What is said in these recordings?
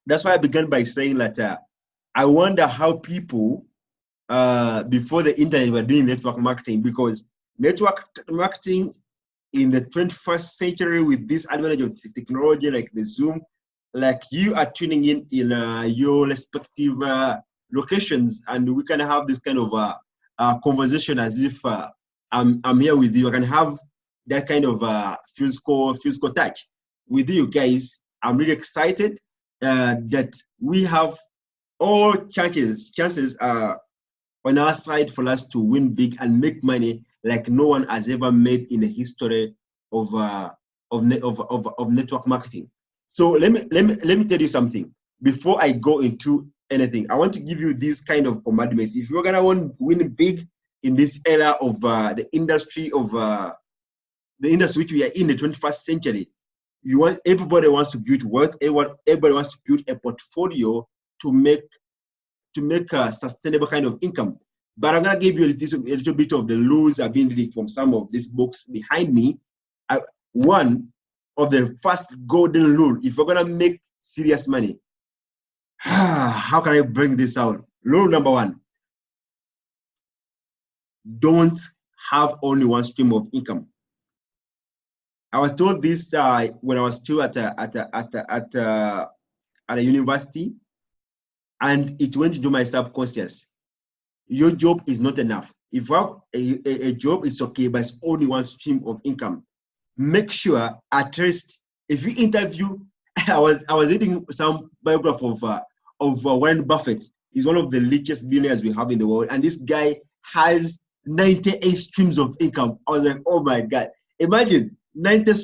That's why I began by saying that I wonder how people before the internet were doing network marketing, because network marketing in the 21st century with this advantage of technology like the Zoom, like you are tuning in your respective locations, and we can have this kind of conversation as if I'm here with you. I can have that kind of physical touch with you guys. I'm really excited that we have all chances on our side for us to win big and make money like no one has ever made in the history of network marketing. So let me tell you something before I go into anything. I want to give you these kind of commandments. If you're gonna win big in this era of the industry which we are in, the 21st century, everybody wants to build wealth. Everybody wants to build a portfolio to make a sustainable kind of income. But I'm gonna give you a little bit of the rules I've been reading from some of these books behind me. One of the first golden rule, if you're gonna make serious money, how can I bring this out? Rule number one: don't have only one stream of income. I was told this when I was still at a university, and it went into my subconscious. Your job is not enough. If you have a job, it's okay, but it's only one stream of income. Make sure at least if you interview, I was reading some biography of Warren Buffett. He's one of the richest billionaires we have in the world, and this guy has 98 streams of income. I was like, oh my God, imagine 98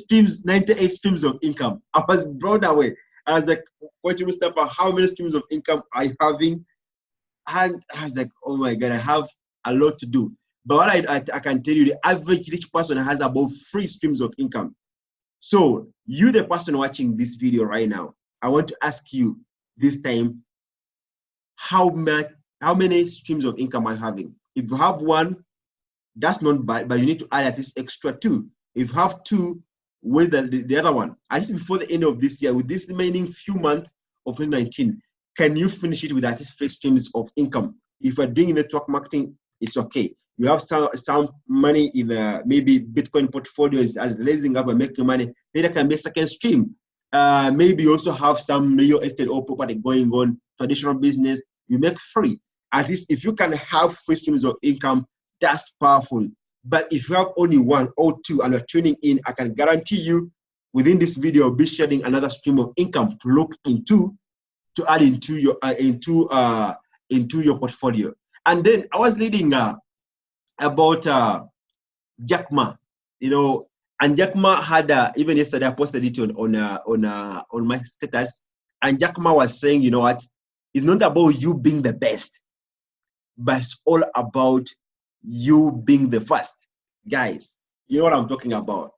streams of income. I was blown away. I was like, what you Mustafa, how many streams of income are you having? And I was like, oh my God, I have a lot to do. But what I can tell you, the average rich person has about 3 streams of income. So you, the person watching this video right now, I want to ask you this time, how many streams of income are you having? If you have one, that's not bad, but you need to add at least extra 2. If you have 2, where's the other one? At least before the end of this year, with this remaining few months of 2019, can you finish it with at least 3 streams of income? If you're doing network marketing, it's okay. You have some money in maybe Bitcoin portfolios as raising up and making money. Maybe that can be a second stream. Maybe you also have some real estate or property going on, traditional business. You make 3. At least if you can have 3 streams of income, that's powerful. But if you have only 1 or 2 and you're tuning in, I can guarantee you within this video, I'll be sharing another stream of income to look into, to add into your portfolio. And then I was reading about Jack Ma, and Jack Ma had even yesterday I posted it on my status, and Jack Ma was saying, you know what, it's not about you being the best, but it's all about you being the first. Guys, you know what I'm talking about.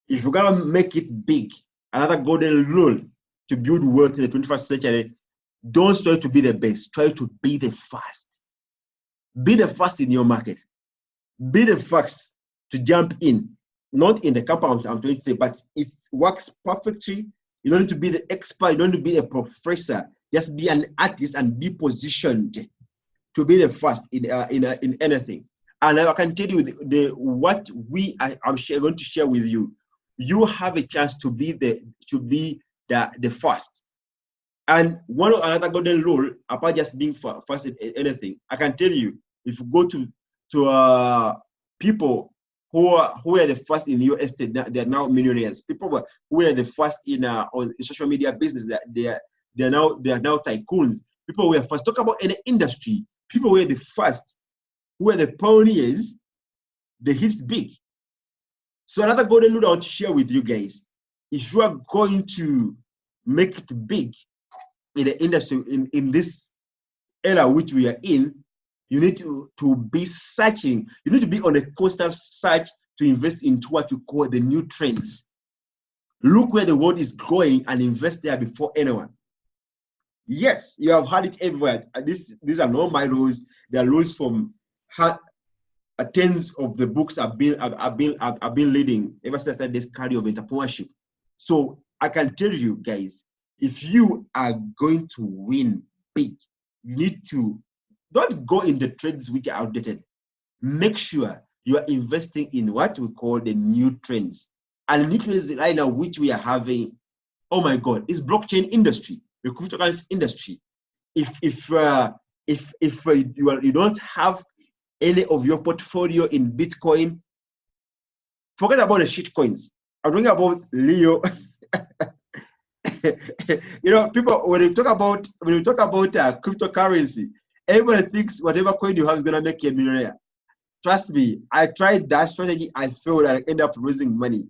If you're gonna make it big, another golden rule to build wealth in the 21st century, don't try to be the best, try to be the first. Be the first in your market. Be the first to jump in, not in the compound, I'm trying to say, but it works perfectly. You don't need to be the expert, you don't need to be a professor, just be an artist and be positioned to be the first in anything. And I can tell you what I'm going to share with you. You have a chance to be the first. And another golden rule, apart just being first in anything, I can tell you, if you go to people who are the first in real estate, they are now millionaires. People who are the first on social media business, they are now tycoons. People who are first. Talk about any industry. People who are the first, who are the pioneers, they hit big. So another golden rule I want to share with you guys: if you are going to make it big in the industry, in this era which we are in, you need to be searching. You need to be on a constant search to invest into what you call the new trends. Look where the world is going and invest there before anyone. Yes, you have heard it everywhere. These are not my rules. They are rules from tens of the books I've been reading ever since I started this career of entrepreneurship. So I can tell you guys, if you are going to win big, you need to don't go in the trades which are outdated. Make sure you are investing in what we call the new trends. And the new trends right now, which we are having, oh my God, is blockchain industry, the cryptocurrency industry. If you don't have any of your portfolio in Bitcoin, forget about the shit coins. I'm talking about Leo. You know, people when you talk about cryptocurrency, everybody thinks whatever coin you have is gonna make you a millionaire. Trust me, I tried that strategy. I failed. I ended up losing money.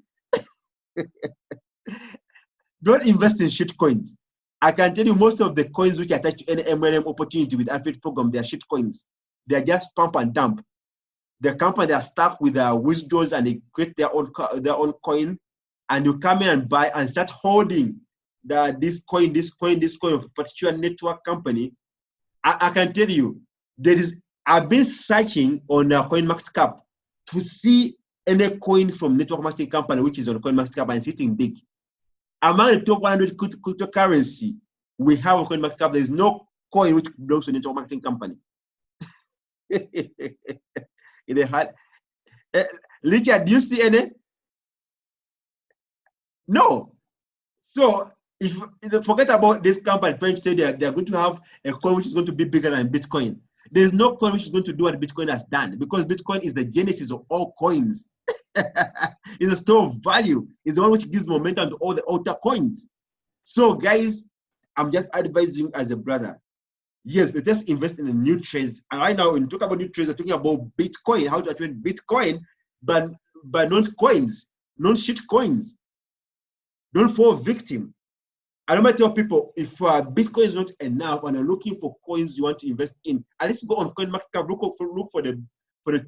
Don't invest in shit coins. I can tell you most of the coins which attach to any MLM opportunity with affiliate program, they are shit coins. They are just pump and dump. The company are stuck with their withdrawals and they create their own coin, and you come in and buy and start holding this coin of a particular network company. I can tell you, I've been searching on CoinMarketCap to see any coin from network marketing company which is on CoinMarketCap and sitting big. Among the top 100 cryptocurrency we have on CoinMarketCap, there is no coin which belongs to a network marketing company. In the heart, Richard, do you see any? No. So if forget about this company trying to say they're going to have a coin which is going to be bigger than Bitcoin. There's no coin which is going to do what Bitcoin has done, because Bitcoin is the genesis of all coins. It's a store of value. It's the one which gives momentum to all the other coins. So guys, I'm just advising you as a brother. Yes, let us invest in the new trades. And right now, when you talk about new trades, we're talking about Bitcoin, how to trade Bitcoin, but not coins, not shit coins. Don't fall victim. I normally tell people, if Bitcoin is not enough and you're looking for coins you want to invest in, at least go on CoinMarketCap, look for the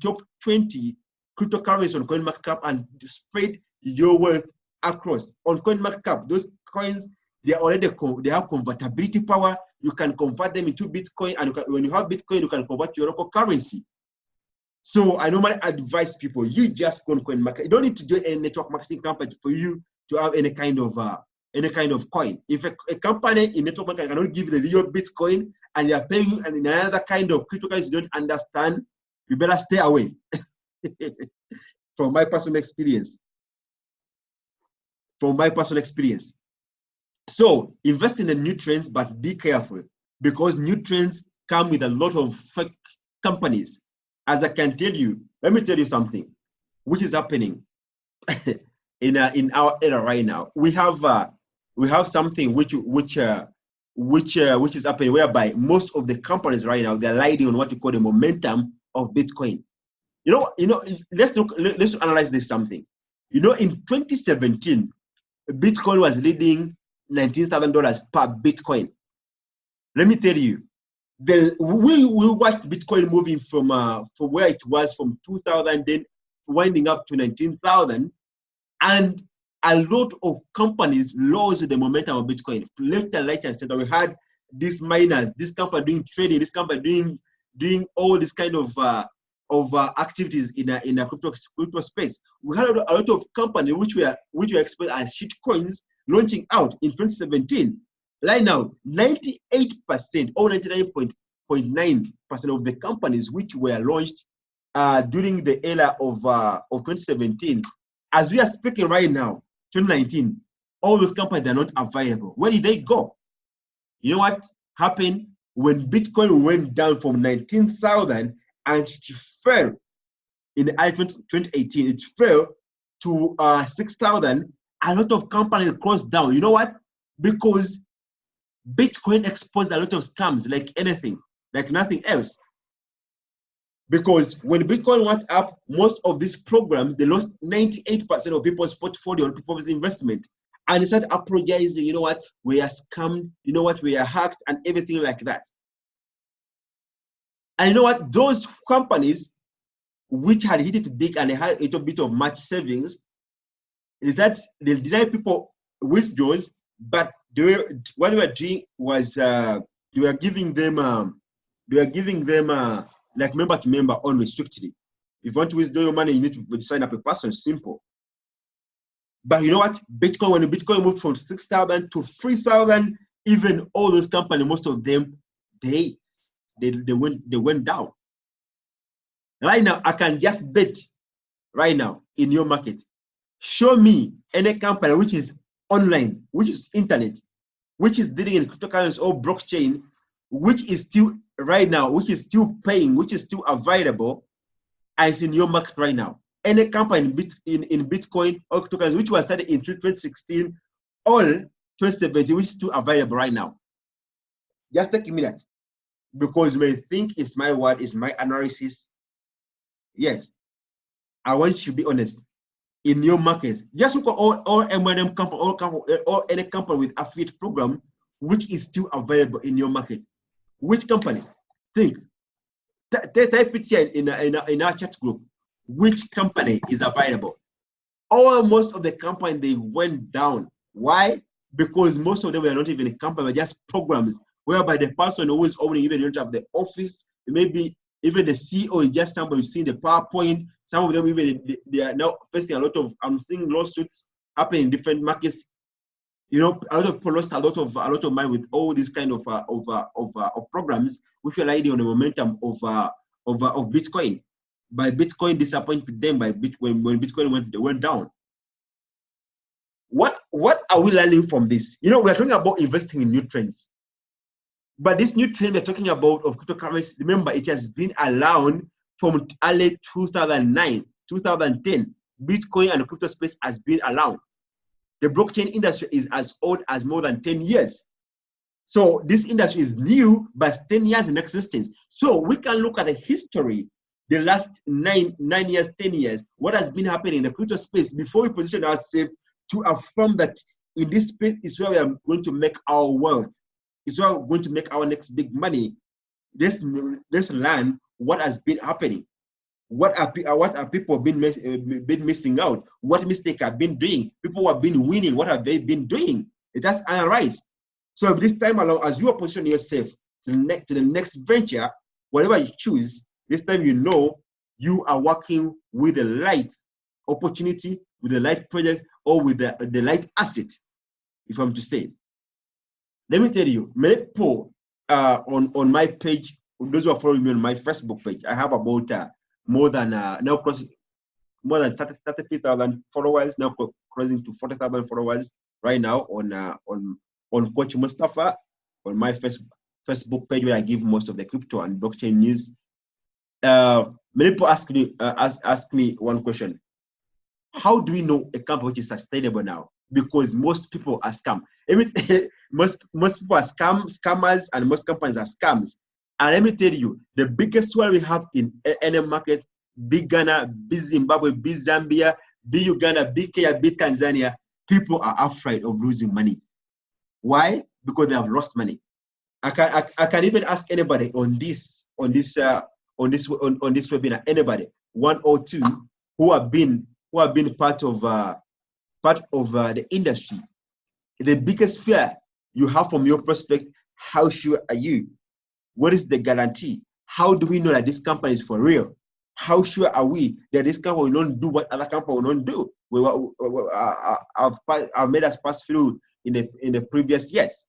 top 20 cryptocurrencies on CoinMarketCap and spread your wealth across. On CoinMarketCap, those coins, they have convertibility power. You can convert them into Bitcoin, and when you have Bitcoin, you can convert to your local currency. So I normally advise people, you just go on CoinMarketCap. You don't need to do any network marketing company for you to have any kind of coin. If a company in network marketing cannot give you the real Bitcoin and they are paying you in another kind of cryptocurrency you don't understand, you better stay away. From my personal experience. So invest in the new trends, but be careful, because new trends come with a lot of fake companies. As I can tell you, let me tell you something which is happening in our era right now. We have something which is happening, whereby most of the companies right now, they're riding on what we call the momentum of Bitcoin. You know, let's analyze this something. You know, in 2017, Bitcoin was leading $19,000 per Bitcoin. Let me tell you, we watched Bitcoin moving from where it was from 2000, then winding up to 19,000, and a lot of companies lost the momentum of Bitcoin. Left and right and center, we had these miners, this company doing trading, this company doing all this kind of activities in a crypto space. We had a lot of companies which were exposed as shit coins launching out in 2017. Right now, 98% or 99.9% of the companies which were launched during the era of 2017, as we are speaking right now, 2019, all those companies are not available. Where did they go? You know what happened when Bitcoin went down from 19,000 and it fell in the year 2018? It fell to 6,000. A lot of companies closed down. You know what? Because Bitcoin exposed a lot of scams, like anything, like nothing else. Because when Bitcoin went up, most of these programs, they lost 98% of people's portfolio, people's investment. And they started apologizing, you know what, we are scammed, you know what, we are hacked, and everything like that. And you know what, those companies which had hit it big and they had a little bit of much savings, is that they denied people withdrawals, but what they were doing was they were giving them like member to member unrestrictedly. If you want to withdraw your money, you need to sign up a person. Simple. But you know what? Bitcoin, when the Bitcoin moved from 6,000 to 3,000, even all those companies, most of them, they went down. Right now, I can just bet right now in your market. Show me any company which is online, which is internet, which is dealing in cryptocurrency or blockchain, which is still right now, which is still paying, which is still available, as in your market right now. Any company in Bitcoin or cryptocurrency which was started in 2016 or 2017, which is still available right now. Just take a minute, because you may think it's my word, it's my analysis. Yes, I want you to be honest. In your market, just look at all M&M company, or any company with affiliate program which is still available in your market. Which company? Think. Type it here in our chat group. Which company is available? Most of the company, they went down. Why? Because most of them were not even a company, but just programs whereby the person who is owning, even don't have the office, maybe even the CEO is just somebody who's seeing the PowerPoint. Some of them even they are now facing a lot of, I'm seeing lawsuits happen in different markets. You know, a lot of people lost a lot of money with all these kind of programs which were riding on the momentum of Bitcoin. But Bitcoin disappointed them when Bitcoin went down. What are we learning from this? You know, we're talking about investing in new trends. But this new trend we're talking about of cryptocurrency, remember, it has been around from early 2009, 2010. Bitcoin and the crypto space has been around. The blockchain industry is as old as more than 10 years. So this industry is new, but 10 years in existence. So we can look at the history, the last 9 years, 10 years, what has been happening in the crypto space before we position ourselves to affirm that in this space is where we are going to make our wealth. It's where we're going to make our next big money. Let's learn what has been happening. What are people been missing out? What mistake have been doing? People who have been winning, what have they been doing? It has analyzed. So this time along, as you are positioning yourself to the next venture, whatever you choose, this time you know you are working with the right opportunity, with the right project, or with the right asset, if I'm to say. Let me tell you, many people on my page, those who are following me on my Facebook page, I have about more than 33,000 followers, now crossing to 40,000 followers right now on Coach Mustafa, on my Facebook page, where I give most of the crypto and blockchain news. Many people ask me one question: how do we know a company which is sustainable now? Because most people are scam. I mean, most people are scammers, and most companies are scams. And let me tell you, the biggest one we have in any market, big Ghana, big Zimbabwe, big Zambia, big Uganda, big Kenya, big Tanzania, people are afraid of losing money. Why? Because they have lost money. I can even ask anybody on this webinar, anybody, one or two, who have been part of the industry. The biggest fear you have from your prospect: how sure are you? What is the guarantee? How do we know that this company is for real? How sure are we that this company will not do what other company will not do? I've made us pass through in the previous years.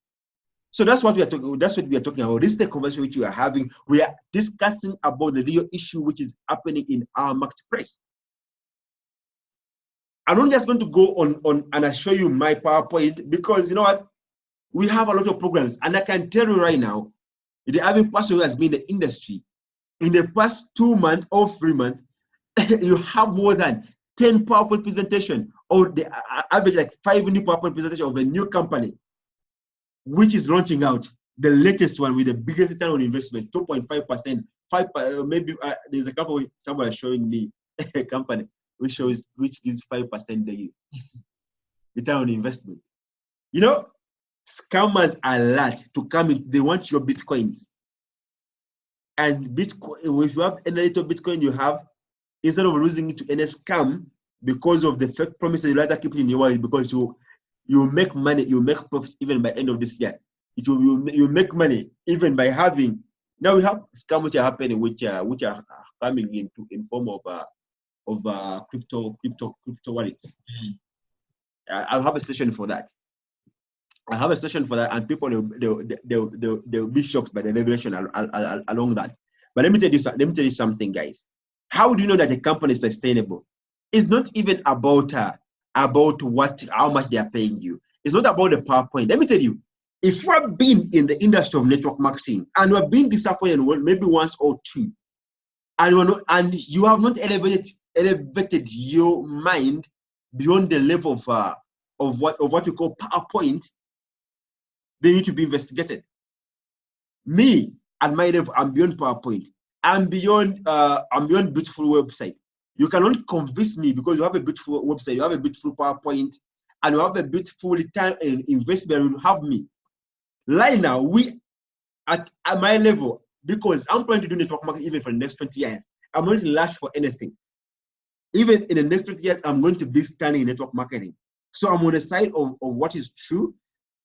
So that's what we are talking. That's what we are talking about. This is the conversation which we are having. We are discussing about the real issue which is happening in our marketplace. I'm not just going to go on and I show you my PowerPoint, because you know what? We have a lot of programs, and I can tell you right now, the average person who has been in the industry in the past 2 months or 3 months, you have more than 10 PowerPoint presentation, or the average like 5 new PowerPoint presentation of a new company which is launching out. The latest one with the biggest return on investment, 2.5%. Maybe there's a company, someone showing me a company which gives 5% the return on investment. You know, scammers are alert to come in. They want your bitcoins. And Bitcoin, if you have any little Bitcoin you have, instead of losing it to any scam because of the fake promises, you rather keep it in your wallet, because you make money, you make profit even by end of this year. You make money even by having. Now we have scams which are happening, which are coming in form of crypto wallets. I'll have a session for that. I have a session for that, and people they'll be shocked by the revelation along that. But let me tell you something, guys. How do you know that a company is sustainable? It's not even about how much they are paying you. It's not about the PowerPoint. Let me tell you, if you have been in the industry of network marketing and you have been disappointed maybe once or two, and you have not elevated your mind beyond the level of what we call PowerPoint, they need to be investigated. Me, at my level, I'm beyond PowerPoint. I'm beyond beautiful website. You cannot convince me because you have a beautiful website, you have a beautiful PowerPoint, and you have a beautiful return and investment. You have me. Right now, we at my level, because I'm planning to do network marketing even for the next 20 years. I'm going to lash for anything. Even in the next 20 years, I'm going to be studying network marketing. So I'm on the side of what is true,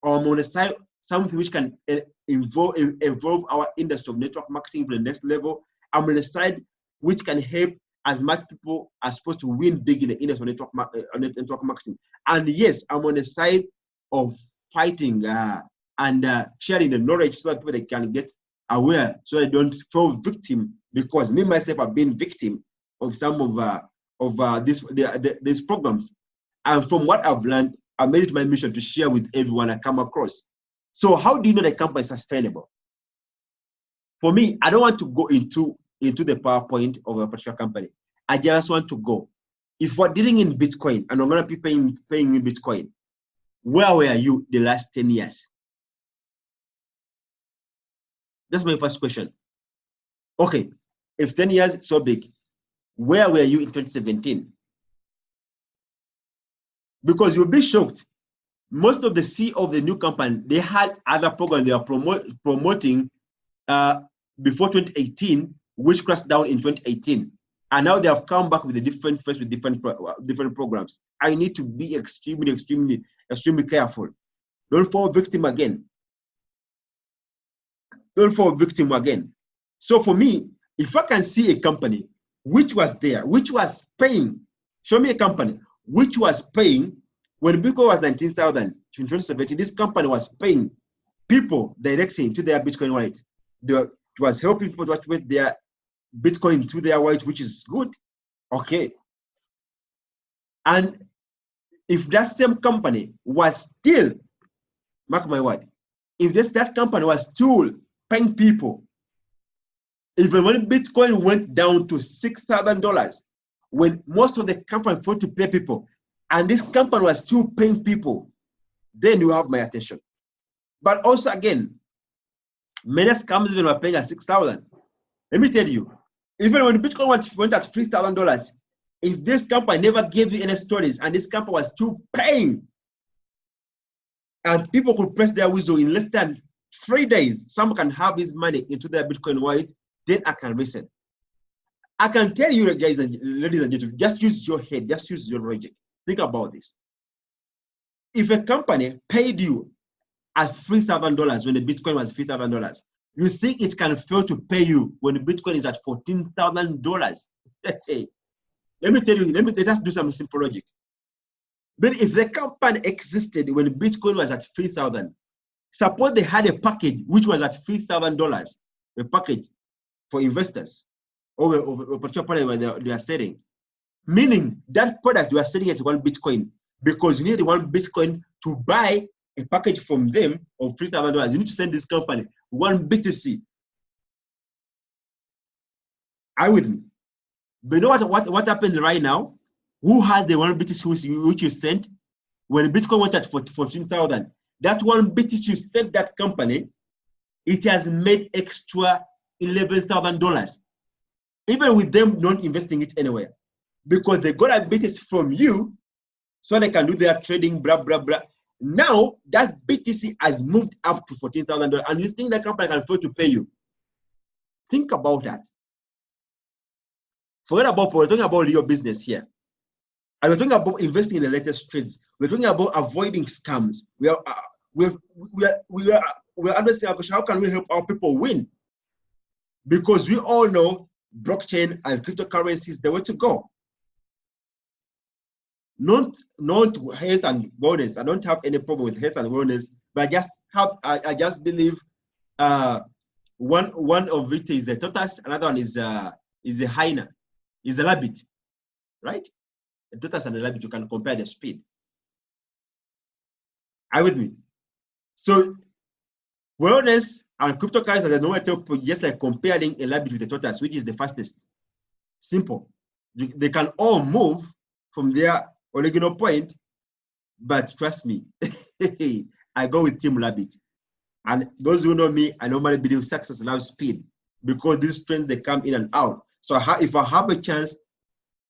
or I'm on the side something which can evolve our industry of network marketing to the next level. I'm on the side which can help as much people as supposed to win big in the industry of network marketing. And yes, I'm on the side of fighting and sharing the knowledge so that people they can get aware, so they don't fall victim. Because me myself have been victim of some of these programs, and from what I've learned, I made it my mission to share with everyone I come across. So how do you know the company is sustainable? For me, I don't want to go into the PowerPoint of a particular company. I just want to go. If we're dealing in Bitcoin and I'm going to be paying in Bitcoin, where were you the last 10 years? That's my first question. Okay, if 10 years is so big, where were you in 2017? Because you'll be shocked. Most of the CEO of the new company, they had other programs they are promoting before 2018, which crashed down in 2018. And now they have come back with a different programs. I need to be extremely careful. Don't fall victim again. Don't fall victim again. So for me, if I can see a company which was there, which was paying, show me a company which was paying when Bitcoin was 19,000 in 2017. This company was paying people directly into their Bitcoin wallet. It was helping people to activate their Bitcoin into their wallet, which is good. Okay. And if that same company was still, mark my word, if that company was still paying people, even when Bitcoin went down to $6,000, when most of the company put to pay people, and this company was still paying people, then you have my attention. But also again, many scams even were paying at 6,000. Let me tell you, even when Bitcoin went at $3,000, if this company never gave you any stories and this company was still paying, and people could press their whistle in less than 3 days, someone can have his money into their Bitcoin wallet, then I can reset. I can tell you, guys and ladies and gentlemen, just use your head, just use your logic. Think about this. If a company paid you at $3,000 when the Bitcoin was $3,000, you think it can fail to pay you when the Bitcoin is at $14,000? Hey, let me tell you, let us do some simple logic. But if the company existed when Bitcoin was at 3,000, suppose they had a package which was at $3,000, a package for investors, or a particular product where they are selling, meaning that product you are selling at 1 Bitcoin, because you need 1 Bitcoin to buy a package from them of $3,000. You need to send this company 1 BTC. Are you with me? But you know what happened right now? Who has the 1 BTC which you sent when Bitcoin went at 14,000? That 1 BTC you sent that company, it has made extra $11,000, even with them not investing it anywhere, because they got a BTC from you, so they can do their trading, blah blah blah. Now that BTC has moved up to $14,000, and you think the company can afford to pay you? Think about that. Forget about, we're talking about your business here. And we're talking about investing in the latest trades. We're talking about avoiding scams. We're understanding our question, how can we help our people win? Because we all know blockchain and cryptocurrency is the way to go. not health and wellness. I don't have any problem with health and wellness, but I just believe one of it is a tortoise, another one is a hyena, is a rabbit, right? A tortoise and a rabbit, you can compare the speed. Are you with me? So wellness and cryptocurrency, as I know, I tell people, just like comparing a rabbit with a tortoise, which is the fastest. Simple. They can all move from their original point, but trust me, I go with Team Rabbit. And those who know me, I normally believe success loves speed, because these trends, they come in and out. So if I have a chance,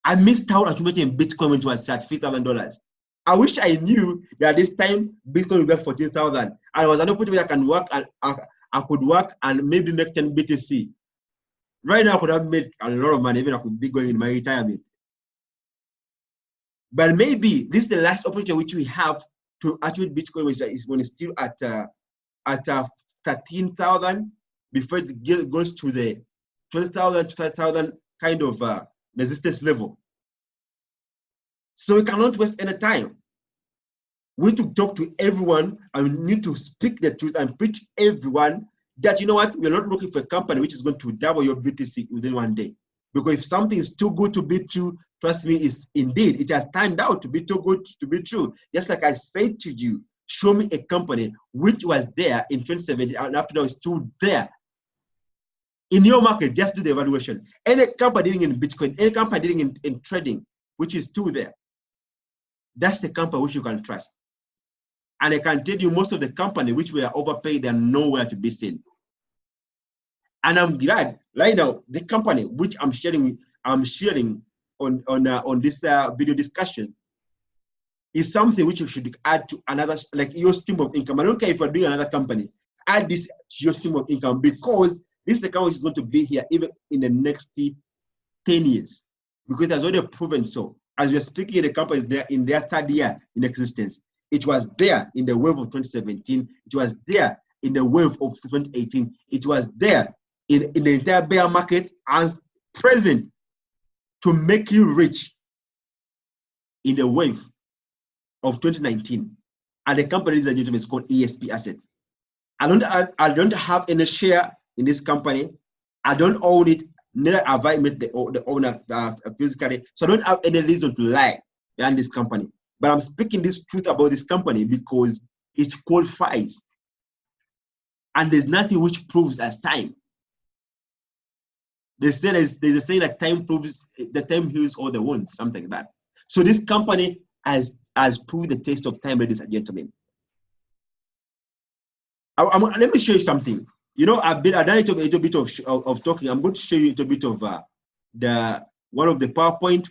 I missed out accumulating Bitcoin when it was at $50,000. I wish I knew that this time Bitcoin would be at 14,000. And I was an opportunity where I can work, and I could work and maybe make 10 BTC. Right now, I could have made a lot of money, even I could be going in my retirement. But maybe this is the last opportunity which we have to accumulate Bitcoin, which is when it's still at 13,000 before it goes to the 20,000 to 30,000 kind of resistance level. So we cannot waste any time. We need to talk to everyone, and we need to speak the truth and preach everyone that, you know what, we're not looking for a company which is going to double your BTC within one day. Because if something is too good to be true, trust me, it has turned out to be too good to be true. Just like I said to you, show me a company which was there in 2017 and up to now is still there. In your market, just do the evaluation. Any company dealing in Bitcoin, any company dealing in trading, which is still there, that's the company which you can trust. And I can tell you, most of the company which were overpaid, they're nowhere to be seen. And I'm glad right now the company which I'm sharing on this video discussion is something which you should add to another, like your stream of income. I don't care if you're doing another company, add this to your stream of income, because this account is going to be here even in the next 10 years, because it has already proven so. As we're speaking, the company is there in their third year in existence. It was there in the wave of 2017. It was there in the wave of 2018. It was there in the entire bear market, as present to make you rich in the wave of 2019. And the company, ladies and gentlemen, is called EXPASSET. I don't have any share in this company. I don't own it. Neither have I met the owner physically. So I don't have any reason to lie behind this company. But I'm speaking this truth about this company because it qualifies. And there's nothing which proves as time. There's a saying that time proves, the time heals all the wounds, something like that. So this company has proved the test of time, ladies and gentlemen. Let me show you something. You know, I've done a little bit of talking. I'm going to show you a little bit of one of the PowerPoint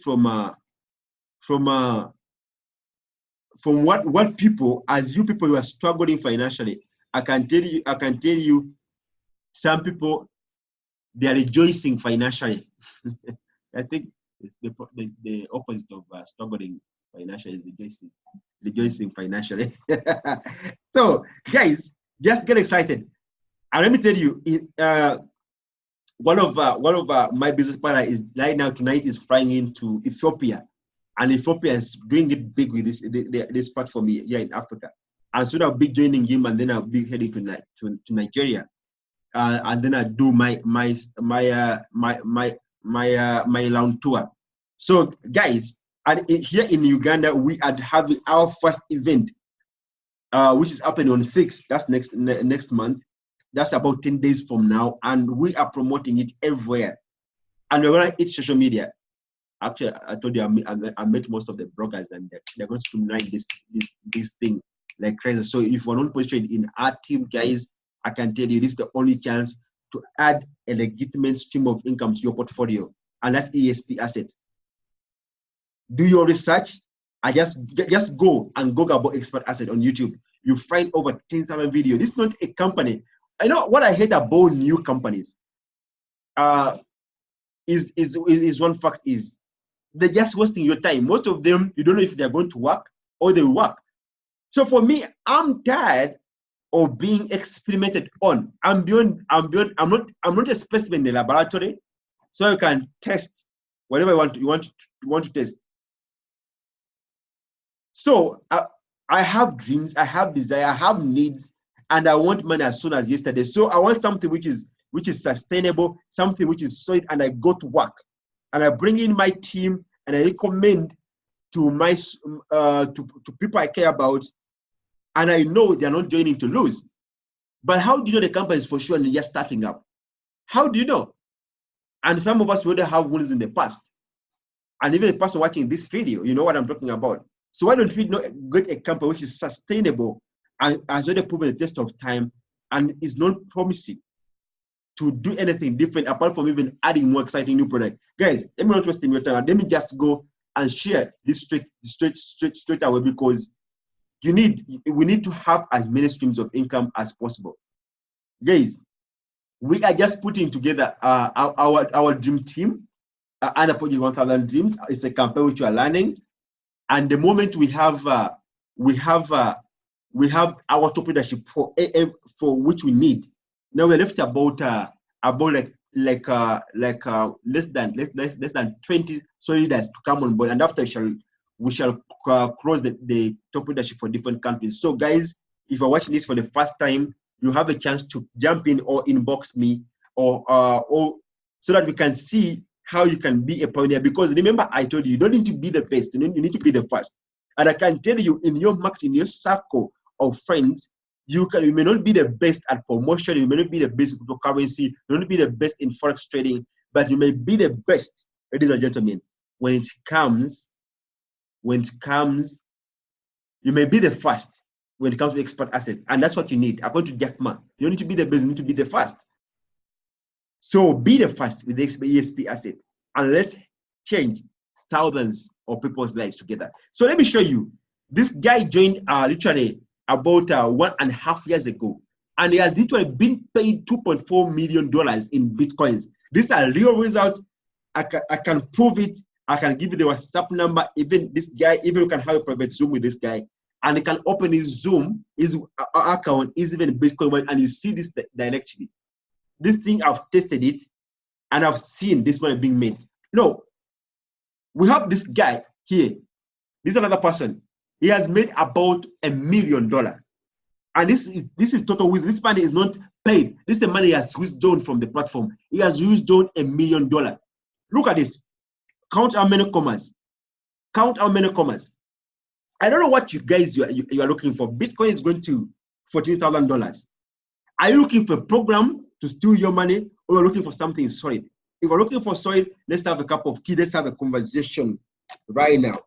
from what people, as you people who are struggling financially, I can tell you, some people, they are rejoicing financially. I think the opposite of struggling financially is rejoicing financially. So, guys, just get excited. And let me tell you, one of my business partner is right now tonight is flying into Ethiopia, and Ethiopia is doing it big with this platform here in Africa. And so I'll be joining him, and then I'll be heading to Nigeria. And then I do my round tour. So guys, and here in Uganda, we are having our first event, which is happening on 6th. That's next month. That's about 10 days from now, and we are promoting it everywhere. And we're gonna hit social media. Actually, I told you I met most of the bloggers, and they're going to streamline this thing like crazy. So if you're not positioned in our team, guys, I can tell you this is the only chance to add a legitimate stream of income to your portfolio, and that's EXPASSET. Do your research. I just go and Google about EXPASSET on YouTube. You find over 10,000 videos. This is not a company. I know what I hate about new companies. Is one fact is they're just wasting your time. Most of them, you don't know if they're going to work or they work. So for me, I'm tired of being experimented on. I'm not a specimen in the laboratory, so you can test whatever you want to test. So I have dreams, I have desire, I have needs, and I want money as soon as yesterday. So I want something which is sustainable, something which is solid, and I go to work, and I bring in my team, and I recommend to my to people I care about, and I know they're not joining to lose. But how do you know the company is for sure and you're starting up? How do you know? And some of us would have wins in the past. And even the person watching this video, you know what I'm talking about. So why don't we not get a company which is sustainable and has already proven the test of time and is not promising to do anything different apart from even adding more exciting new product? Guys, let me not waste your time. Let me just go and share this straight away, because we need to have as many streams of income as possible. Guys, we are just putting together our dream team. Under Project 1000 Dreams. It's a campaign which we are learning, and the moment we have our top leadership for which we need. Now we're left about less than 20 leaders to come on board, and after we shall cross the top leadership for different countries. So guys, if you're watching this for the first time, you have a chance to jump in or inbox me or so that we can see how you can be a pioneer. Because remember, I told you, you don't need to be the best, you need to be the first. And I can tell you, in your market, in your circle of friends, you may not be the best at promotion, you may not be the best in cryptocurrency, you may not be the best in forex trading, but you may be the best, ladies and gentlemen, when it comes, you may be the first when it comes to expert assets. And that's what you need. According to Jack Ma, you don't need to be the best, you need to be the first. So be the first with the ESP asset, and let's change thousands of people's lives together. So let me show you. This guy joined literally about 1.5 years ago, and he has literally been paid $2.4 million in Bitcoins. These are real results. I can prove it. I can give you the WhatsApp number. Even this guy, even you can have a private Zoom with this guy, and he can open his Zoom, his account, is even Bitcoin, and you see this directly. This thing, I've tested it, and I've seen this money being made. No, we have this guy here. This is another person. He has made about $1 million, and this is total wisdom. This money is not paid. This is the money he has withdrawn from the platform. He has withdrawn $1 million. Look at this. Count how many commas. Count how many commas. I don't know what you guys you are looking for. Bitcoin is going to $14,000. Are you looking for a program to steal your money, or you're looking for something solid? If you're looking for solid, let's have a cup of tea, let's have a conversation right now.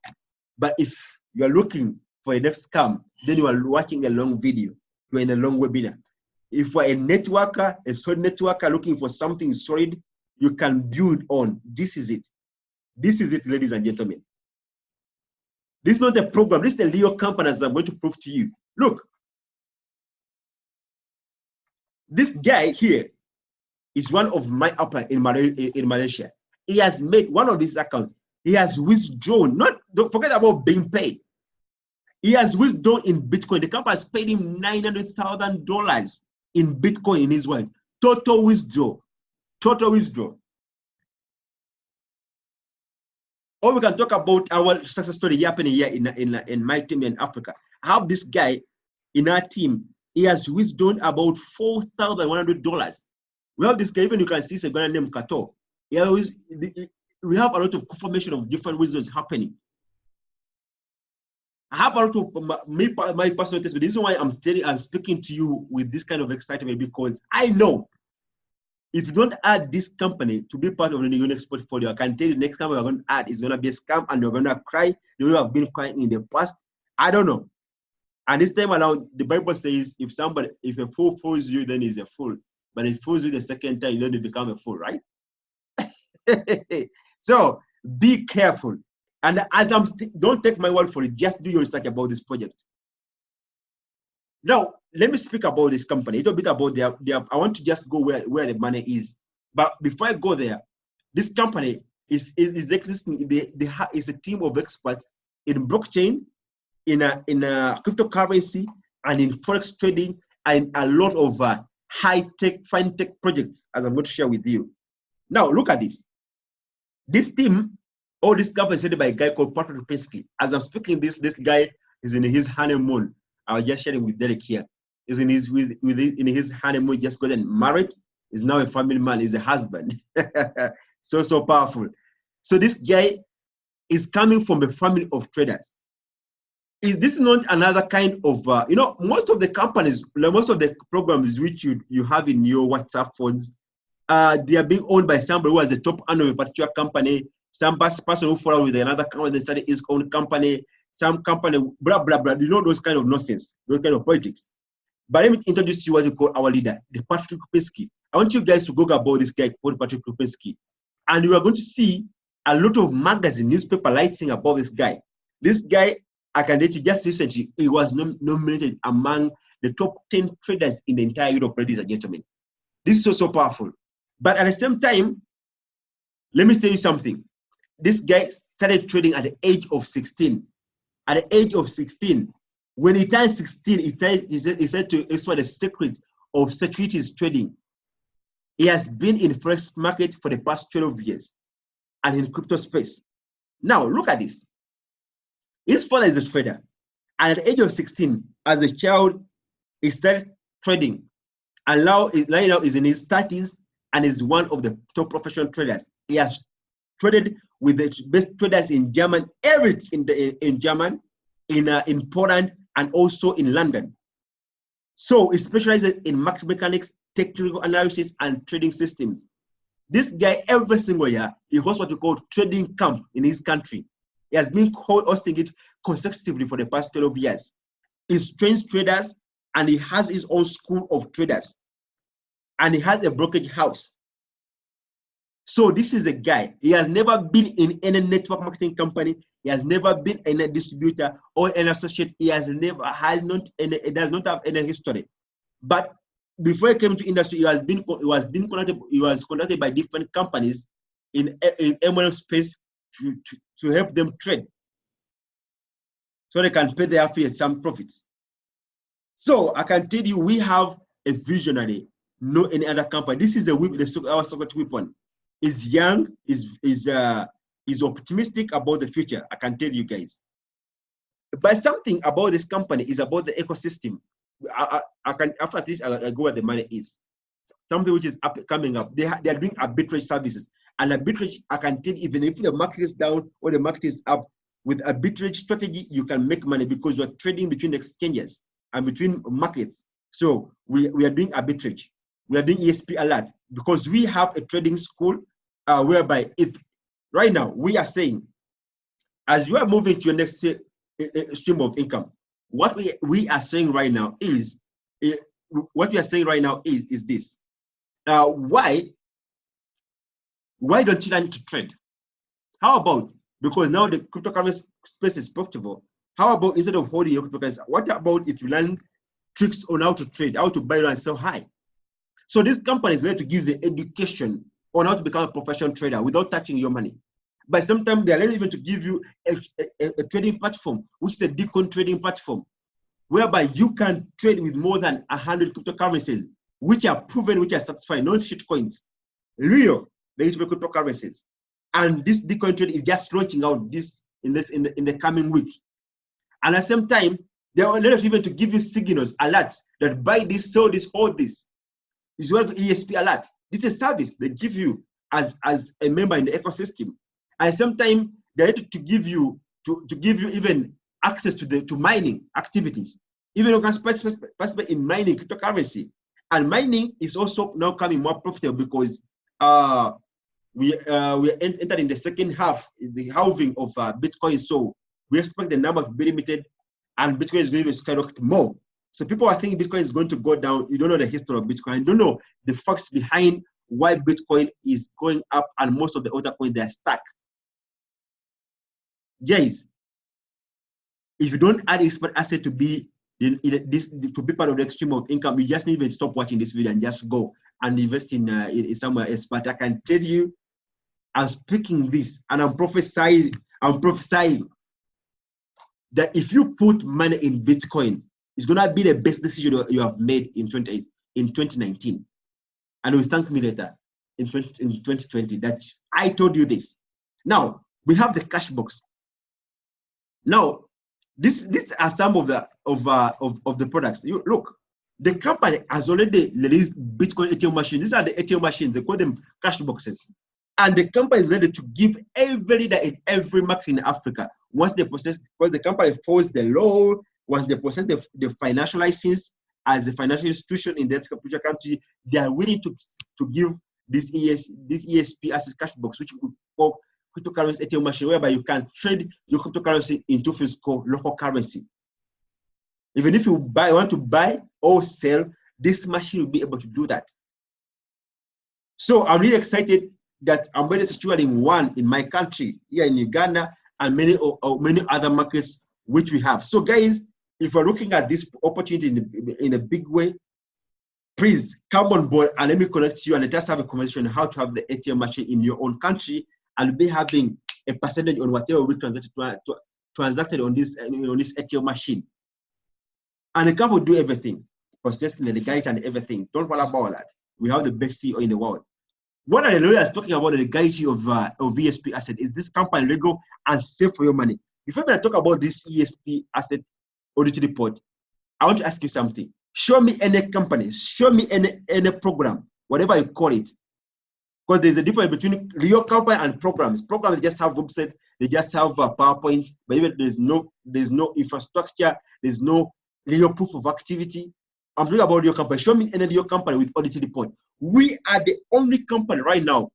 But if you're looking for a next scam, then you are watching a long video, you're in a long webinar. If you're a networker, a solid networker looking for something solid you can build on, this is it. This is it, ladies and gentlemen. This is not a program, this is the real company, as I'm going to prove to you. Look, this guy here is one of my upline in Malaysia. He has made one of his accounts. He has withdrawn, don't forget about being paid. He has withdrawn in Bitcoin. The company has paid him $900,000 in Bitcoin in his wallet. Total withdrawal. Total withdrawal. Or we can talk about our success story happening here in my team in Africa. I have this guy in our team. He has withdrawn about $4,100. We have this guy, even you can see, it's a guy named Kato. We have a lot of confirmation of different wisdoms happening. I have a lot of my personal test, but this is why I'm speaking to you with this kind of excitement, because I know if you don't add this company to be part of the Unix portfolio, I can tell you the next company we're going to add is going to be a scam, and you're going to cry the way you have been crying in the past. I don't know. And this time around, the Bible says if a fool fools you, then he's a fool. But if he fools you the second time, then you become a fool, right? So be careful. And as don't take my word for it, just do your research about this project. Now, let me speak about this company, a little bit about I want to just go where the money is. But before I go there, this company is existing. It's a team of experts in blockchain, in cryptocurrency, and in forex trading, and a lot of high-tech, fine-tech projects, as I'm going to share with you. Now, look at this. This team All this company is headed by a guy called Patrick Lupinski. As I'm speaking this guy is in his honeymoon. I was just sharing with Derek here. He's in his honeymoon, just got married. He's now a family man. He's a husband. So powerful. So this guy is coming from a family of traders. Is this not another kind of, most of the companies, most of the programs which you have in your WhatsApp phones, they are being owned by somebody who has a top owner of a particular company, some person who follows with another company, they started his own company, some company, blah, blah, blah. You know those kind of nonsense, those kind of politics. But let me introduce to you what we call our leader, the Patrick Lupinski. I want you guys to go about this guy called Patrick Lupinski. And you are going to see a lot of magazine, newspaper writing about this guy. This guy, I can tell you, just recently, he was nominated among the top 10 traders in the entire Europe, ladies and gentlemen. This is so powerful. But at the same time, let me tell you something. This guy started trading at the age of 16. At the age of 16, when he turned 16, he said to explore the secrets of securities trading. He has been in forex market for the past 12 years and in crypto space. Now, look at this. His father is a trader. And at the age of 16, as a child, he started trading. And now he's in his 30s and is one of the top professional traders. He has traded with the best traders in Germany, everything in Germany, in Poland, and also in London. So he specializes in market mechanics, technical analysis, and trading systems. This guy, every single year, he hosts what we call trading camp in his country. He has been hosting it consecutively for the past 12 years. He trains traders, and he has his own school of traders. And he has a brokerage house. So this is a guy. He has never been in any network marketing company. He has never been in a distributor or an associate. He does not have any history. But before he came to industry, he was conducted by different companies in MLM space to help them trade, so they can pay their fees, some profits. So I can tell you, we have a visionary, no any other company. This is our secret weapon. Is young, is optimistic about the future. I can tell you guys. But something about this company is about the ecosystem. I can, after this, I'll go where the money is. Something which is coming up. They are doing arbitrage services. And arbitrage, I can tell you, even if the market is down or the market is up, with arbitrage strategy, you can make money because you're trading between exchanges and between markets. So we are doing arbitrage. We are doing ESP alert because we have a trading school whereby right now we are saying, as you are moving to your next stream of income, what we are saying right now is this. Why don't you learn to trade? How about, because now the cryptocurrency space is profitable, how about instead of holding your cryptocurrency, what about if you learn tricks on how to trade, how to buy and sell high? So this company is there to give the education on how to become a professional trader without touching your money. But sometimes they are ready even to give you a trading platform, which is a Bitcoin trading platform, whereby you can trade with more than 100 cryptocurrencies, which are proven, which are satisfied, not shit coins, real, legitimate cryptocurrencies. And this Bitcoin trade is just launching out in the coming week. And at the same time, they are ready even to give you signals, alerts that buy this, sell this, hold this. It's what ESP alert. This is a service they give you as a member in the ecosystem. And sometimes they're ready to give you even access to mining activities. Even you can participate in mining cryptocurrency. And mining is also now coming more profitable because we entered in the second half, the halving of Bitcoin. So we expect the number to be limited, and Bitcoin is going to skyrocket more. So people are thinking Bitcoin is going to go down. You don't know the history of Bitcoin. You don't know the facts behind why Bitcoin is going up and most of the other coins, they are stuck. Guys, if you don't add expert asset to be to be part of the extreme of income, you just need to stop watching this video and just go and invest in somewhere else. But I can tell you, I'm speaking this and I'm prophesying that if you put money in Bitcoin, it's gonna be the best decision you have made in 2019. And you will thank me later in 2020 that I told you this. Now, We have the cash box. Now, these are some of the products. You look, the company has already released Bitcoin ATM machines. These are the ATM machines. They call them cash boxes. And the company is ready to give every leader in every market in Africa. Once they process, because the company follows the law, once they process the financial license as a financial institution in that particular country, they are willing to give this ESP as a cash box, which we call cryptocurrency ATM machine, whereby you can trade your cryptocurrency into physical local currency. Even if you want to buy or sell, this machine will be able to do that. So I'm really excited that I'm ready to start one in my country here in Uganda and many other markets which we have. So guys, if you're looking at this opportunity in a big way, please come on board and let me connect you and let us have a conversation on how to have the ATM machine in your own country and be having a percentage on whatever we transacted on this ATM machine. And the company will do everything, processing the legality and everything. Don't worry about that. We have the best CEO in the world. What are the lawyers talking about the legality of ESP asset? Is this company legal and safe for your money? Before I talk about this ESP asset audit report, I want to ask you something. Show me any company, show me any program, whatever you call it. Because there's a difference between real company and programs. Programs just have website, they just have PowerPoints, but even there's no infrastructure, there's no real proof of activity. I'm talking about your company. Show me any real company with audit report. We are the only company right now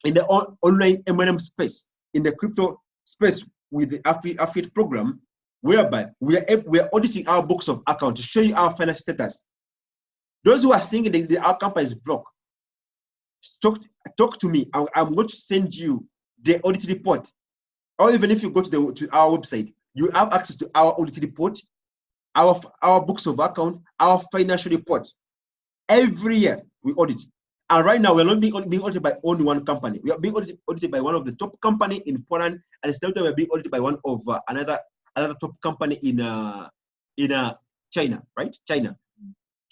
in the online AMINIMUM space, in the crypto space with the affiliate program, whereby we are auditing our books of account to show you our financial status. Those who are thinking that our company is blocked, talk to me. I'm going to send you the audit report. Or even if you go to our website, you have access to our audit report, our books of account, our financial report. Every year we audit. And right now we're not being audited by only one company. We are being audited by one of the top company in Poland, and at the same time we're being audited by one of another top company in China, right? China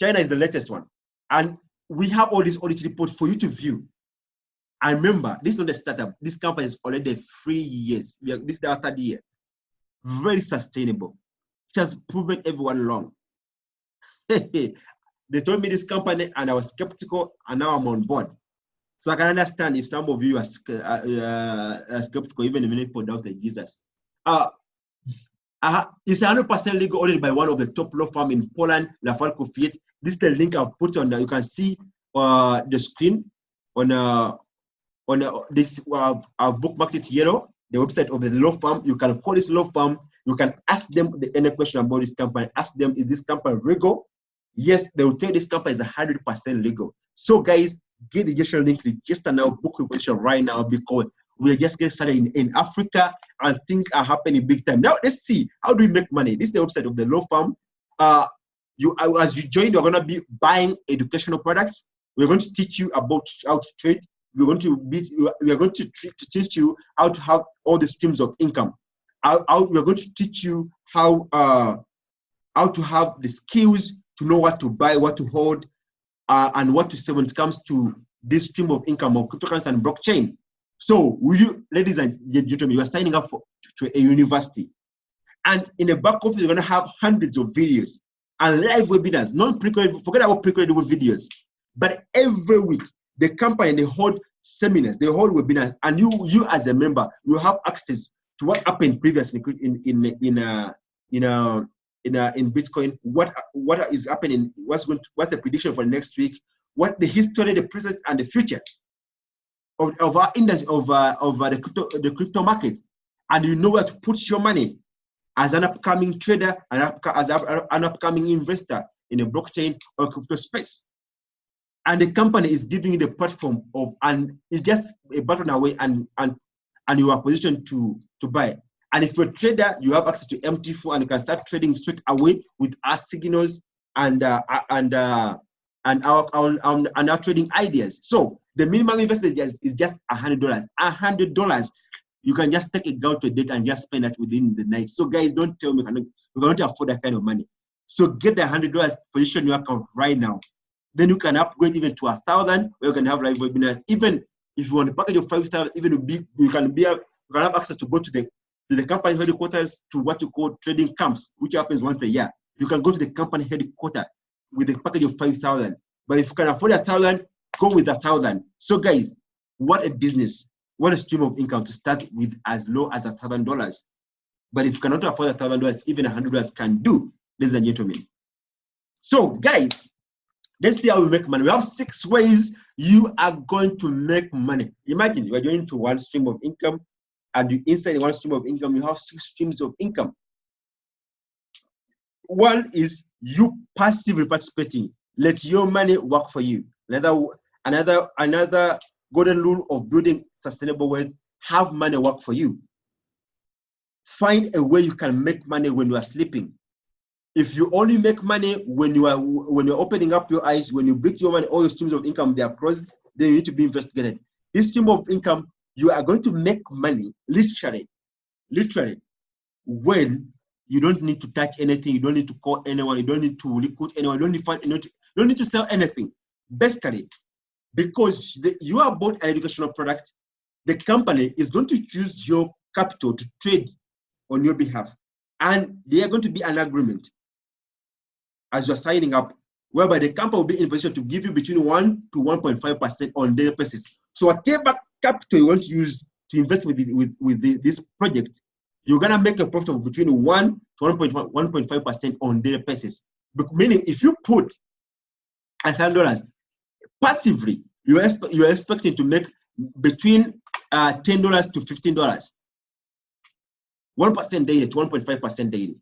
is the latest one. And we have all these audit reports for you to view. And remember, this is not a startup. This company is already 3 years. This is our 3rd year. Very sustainable. It has proven everyone wrong. They told me this company and I was skeptical, and now I'm on board. So I can understand if some of you are skeptical, even if many people doubted Jesus. It's 100% legal audited by one of the top law firm in Poland, REFERAL. This is the link I'll put on there. You can see the screen on this. I've bookmarked it yellow, the website of the law firm. You can call this law firm. You can ask them any question about this company. Ask them, is this company legal? Yes, they will tell you this company is 100% legal. So guys, get the registration link, register now, book your position right now, because we are just getting started in Africa and things are happening big time. Now let's see, how do we make money? This is the website of the law firm. As you join, you're going to be buying educational products. We're going to teach you about how to trade. We are going to teach you how to have all the streams of income. We're going to teach you how to have the skills to know what to buy, what to hold, and what to say when it comes to this stream of income of cryptocurrency and blockchain. So, you, ladies and gentlemen, you are signing up to a university, and in the back office, you're going to have hundreds of videos and live webinars. Forget about pre-recorded videos, but every week the company, they hold seminars, they hold webinars, and you as a member, you have access to what happened previously in Bitcoin, what is happening, what's the prediction for next week, what the history, the present, and the future of our industry, of the crypto market, and you know where to put your money as an upcoming trader and as an upcoming investor in a blockchain or crypto space. And the company is giving you the platform and it's just a button away, and you are positioned to buy. And if you're a trader, you have access to MT4 and you can start trading straight away with our signals and our trading ideas. So the minimum investment is just $100. $100. You can just take it down to a date and just spend that within the night. So guys, don't tell me you can't afford that kind of money. So get the $100, position your account right now. Then you can upgrade even to 1,000, where you can have live webinars. Even if you want to package your 5,000, even you can be You can have access to go to the company headquarters, to what you call trading camps, which happens once a year. You can go to the company headquarters with a package of 5,000. But if you can afford 1,000, go with 1,000. So guys, what a business, what a stream of income to start with as low as $1,000. But if you cannot afford $1,000, even $100 can do, ladies and gentlemen. So guys, let's see how we make money. We have 6 ways you are going to make money. Imagine you are going to one stream of income, and you inside one stream of income, you have 6 streams of income. One is you passively participating. Let your money work for you. Another golden rule of building sustainable wealth: have money work for you. Find a way you can make money when you are sleeping. If you only make money when you're opening up your eyes, when you break your money, all your streams of income, they are closed, then you need to be investigated. This stream of income, you are going to make money literally when you don't need to touch anything, you don't need to call anyone, you don't need to recruit anyone, you don't need to sell anything. Basically, because you are bought an educational product, the company is going to use your capital to trade on your behalf. And they are going to be an agreement as you're signing up, whereby the company will be in a position to give you between 1 to 1.5% on daily basis. So whatever capital you want to use to invest with this project, you're gonna make a profit of between 1 to 1.5% on daily basis. Meaning, if you put $1,000 passively, you're expecting to make between $10 to $15, 1% daily to 1.5% daily.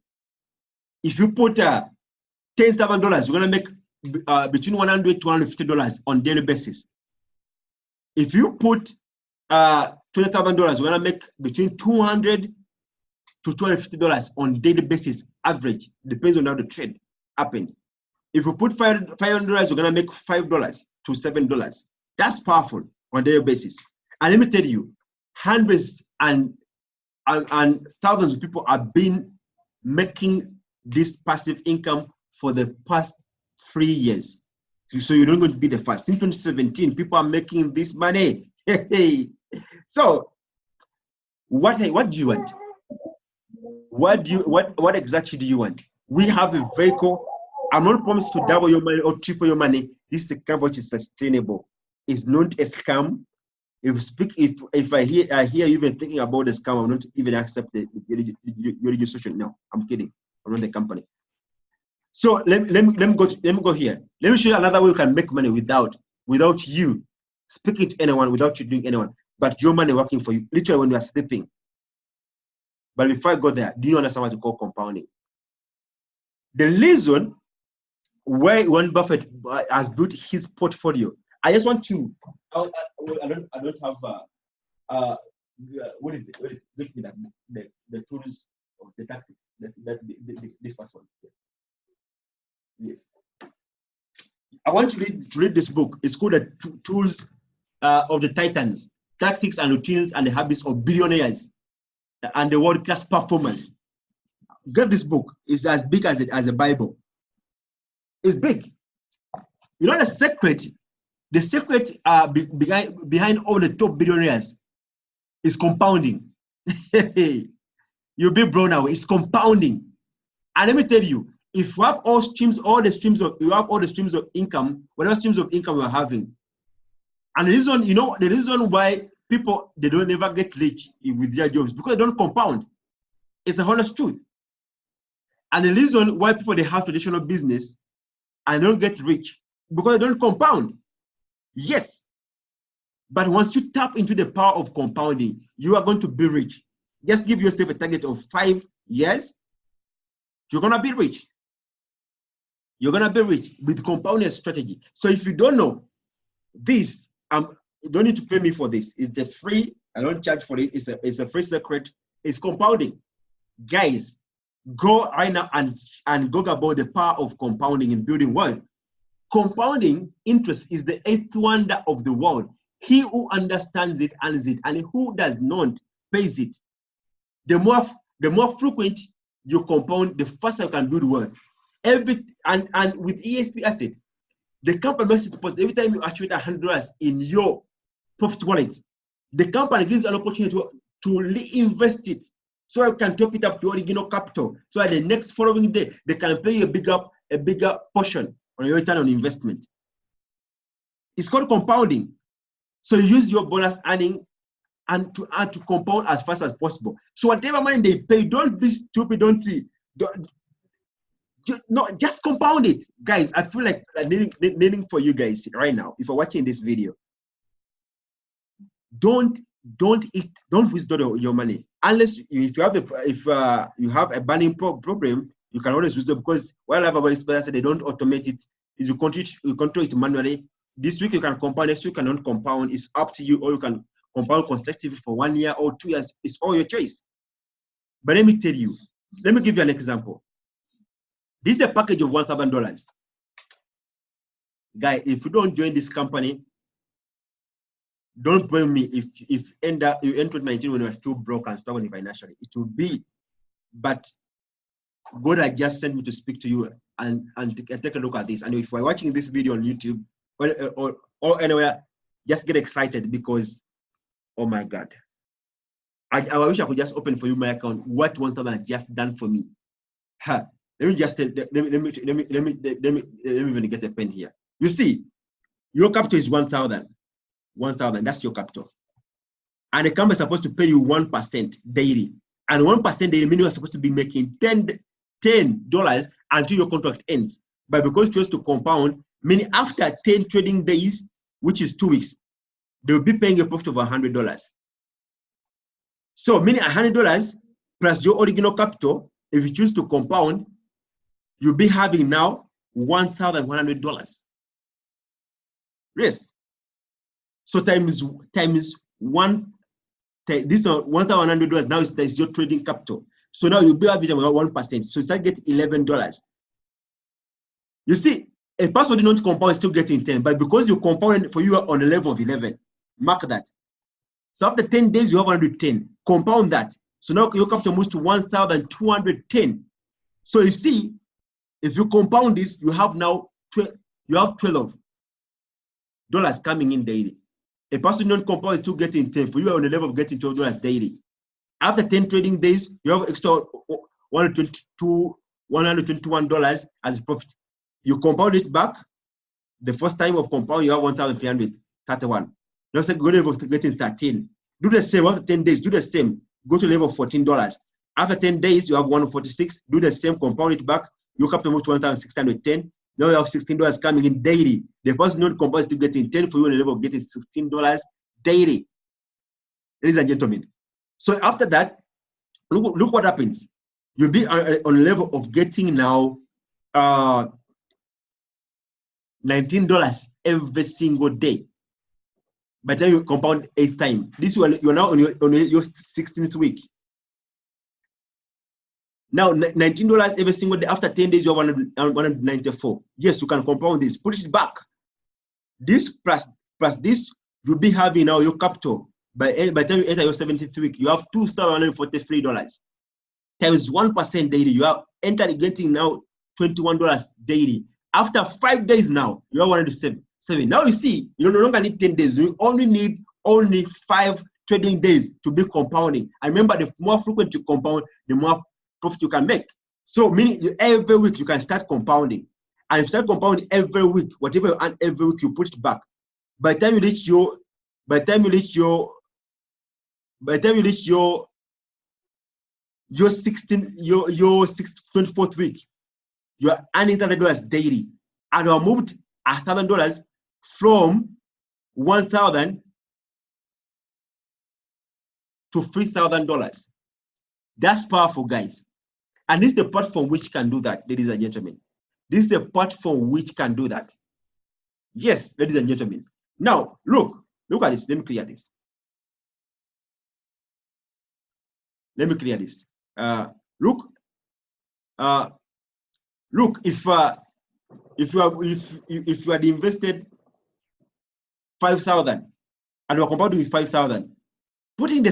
If you put $10,000, you're gonna make between $100 to $150 on daily basis. If you put $20,000, you're gonna make between $200 to $250 on daily basis, average, depends on how the trade happened. If you put $500, you're gonna make $5 to $7. That's powerful on daily basis. And let me tell you, hundreds and thousands of people have been making this passive income for the past 3 years. So you're not going to be the first. Since 2017, people are making this money. So what do you want? What exactly do you want? We have a vehicle. I'm not promised to double your money or triple your money. This is a scam which is sustainable. It's not a scam. If I hear you even thinking about the scam, I will not even accept your registration. No, I'm kidding. I'm not the company. So let me go here. Let me show you another way you can make money without you speaking to anyone, without you doing anyone, but your money working for you, literally when you are sleeping. But before I go there, do you understand what we call compounding? The reason why Warren Buffett has built his portfolio. I just want to. I don't have. What is it? The tools of the tactics. This first one. Yes. I want you to read this book. It's called The Tools of the Titans: Tactics and Routines and the Habits of Billionaires and the World-Class Performance. Get this book. It's as big as a Bible. It's big. You know the secret behind all the top billionaires is compounding. You'll be blown away. It's compounding. And let me tell you, if you have all the streams of income, whatever streams of income you're having, and the reason why people they don't ever get rich with their jobs, because they don't compound. It's a honest truth. And the reason why people they have traditional business and don't get rich, because they don't compound. Yes. But once you tap into the power of compounding, you are going to be rich. Just give yourself a target of 5 years. You're gonna be rich. You're gonna be rich with compounding strategy. So if you don't know this, you don't need to pay me for this. It's a free. I don't charge for it. It's a free secret. It's compounding, guys. Go right now and go about the power of compounding in building wealth. Compounding interest is the 8th wonder of the world. He who understands it earns it, and who does not pays it. The more frequent you compound, the faster you can build wealth. And with EXPASSET, the company makes it possible. Every time you accumulate $100 in your profit wallet, the company gives you an opportunity to reinvest it, so you can top it up to original capital. So at the next following day, they can pay you a bigger portion on your return on investment. It's called compounding. So you use your bonus earning and to compound as fast as possible. So whatever money they pay, don't be stupid. Just compound it, guys. I feel like needing for you guys right now, if you're watching this video, don't withdraw your money unless if you have a burning problem. You can always withdraw, because what I love about EXPASSET, they don't automate it. Is you control it manually. This week you can compound, next week you cannot compound. It's up to you, or you can compound consecutively for 1 year or 2 years. It's all your choice. But let me tell you, let me give you an example. This is a package of $1,000. Guy, if you don't join this company, don't blame me if you enter 2019 when you are still broke and struggling financially. It will be, but God had just sent me to speak to you and take a look at this. And if you're watching this video on YouTube or anywhere, just get excited, because oh my God, I wish I could just open for you my account. What 1,000 had just done for me. Let me just let me even get a pen here. You see, your capital is 1,000. 1,000. That's your capital, and the company is supposed to pay you 1% daily, and 1% daily means you're supposed to be making $10 until your contract ends. But because you chose to compound, meaning after 10 trading days, which is 2 weeks, they will be paying a profit of $100. So meaning $100 plus your original capital, if you choose to compound, you'll be having now $1,100. Yes. So times one, this $1,100 now is your trading capital. So now you'll be having 1%. So you start getting $11. You see, a person did not compound is still getting 10, but because you compound, for you are on a level of 11. Mark that. So after 10 days, you have 110. Compound that. So now your capital moves to 1,210. So you see, if you compound this, you have now $12 coming in daily. A person non compound is still getting 10. For you are on the level of getting $12 daily. After 10 trading days, you have extra $121 as profit. You compound it back. The first time of compound, you have 1,331. Now say go to level of getting 13. Do the same after 10 days. Do the same. Go to level of $14. After 10 days, you have 146. Do the same. Compound it back. You come to move to 1,610. Now you have $16 coming in daily. The person not compound is still getting 10 for you on the level of getting $16 daily. Ladies and gentlemen. So after that, look what happens. You'll be on a level of getting now $19 every single day. By the time you compound 8 times, you're now on your 16th week. Now $19 every single day. After 10 days, you have 194. Yes, you can compound this. Put it back. This plus this, you'll be having now your capital. By the time you enter your 17th week, you have $2,143 times 1% daily. You are getting now $21 daily. After 5 days now, you are 107. Now you see, you no longer need 10 days. You only need 5 trading days to be compounding. And remember, the more frequent you compound, the more profit you can make. So meaning every week you can start compounding. And if you start compounding every week, whatever you earn every week, you put it back. By the time you reach your 24th week, you are earning $1,000 daily, and you are moved $1,000 from 1,000 to $3,000. That's powerful, guys. And this is the platform which can do that, ladies and gentlemen. This is the platform which can do that. Yes, ladies and gentlemen. Now, look at this. Let me clear this. Look, if you had invested 5,000 and you are compounding with 5,000, applying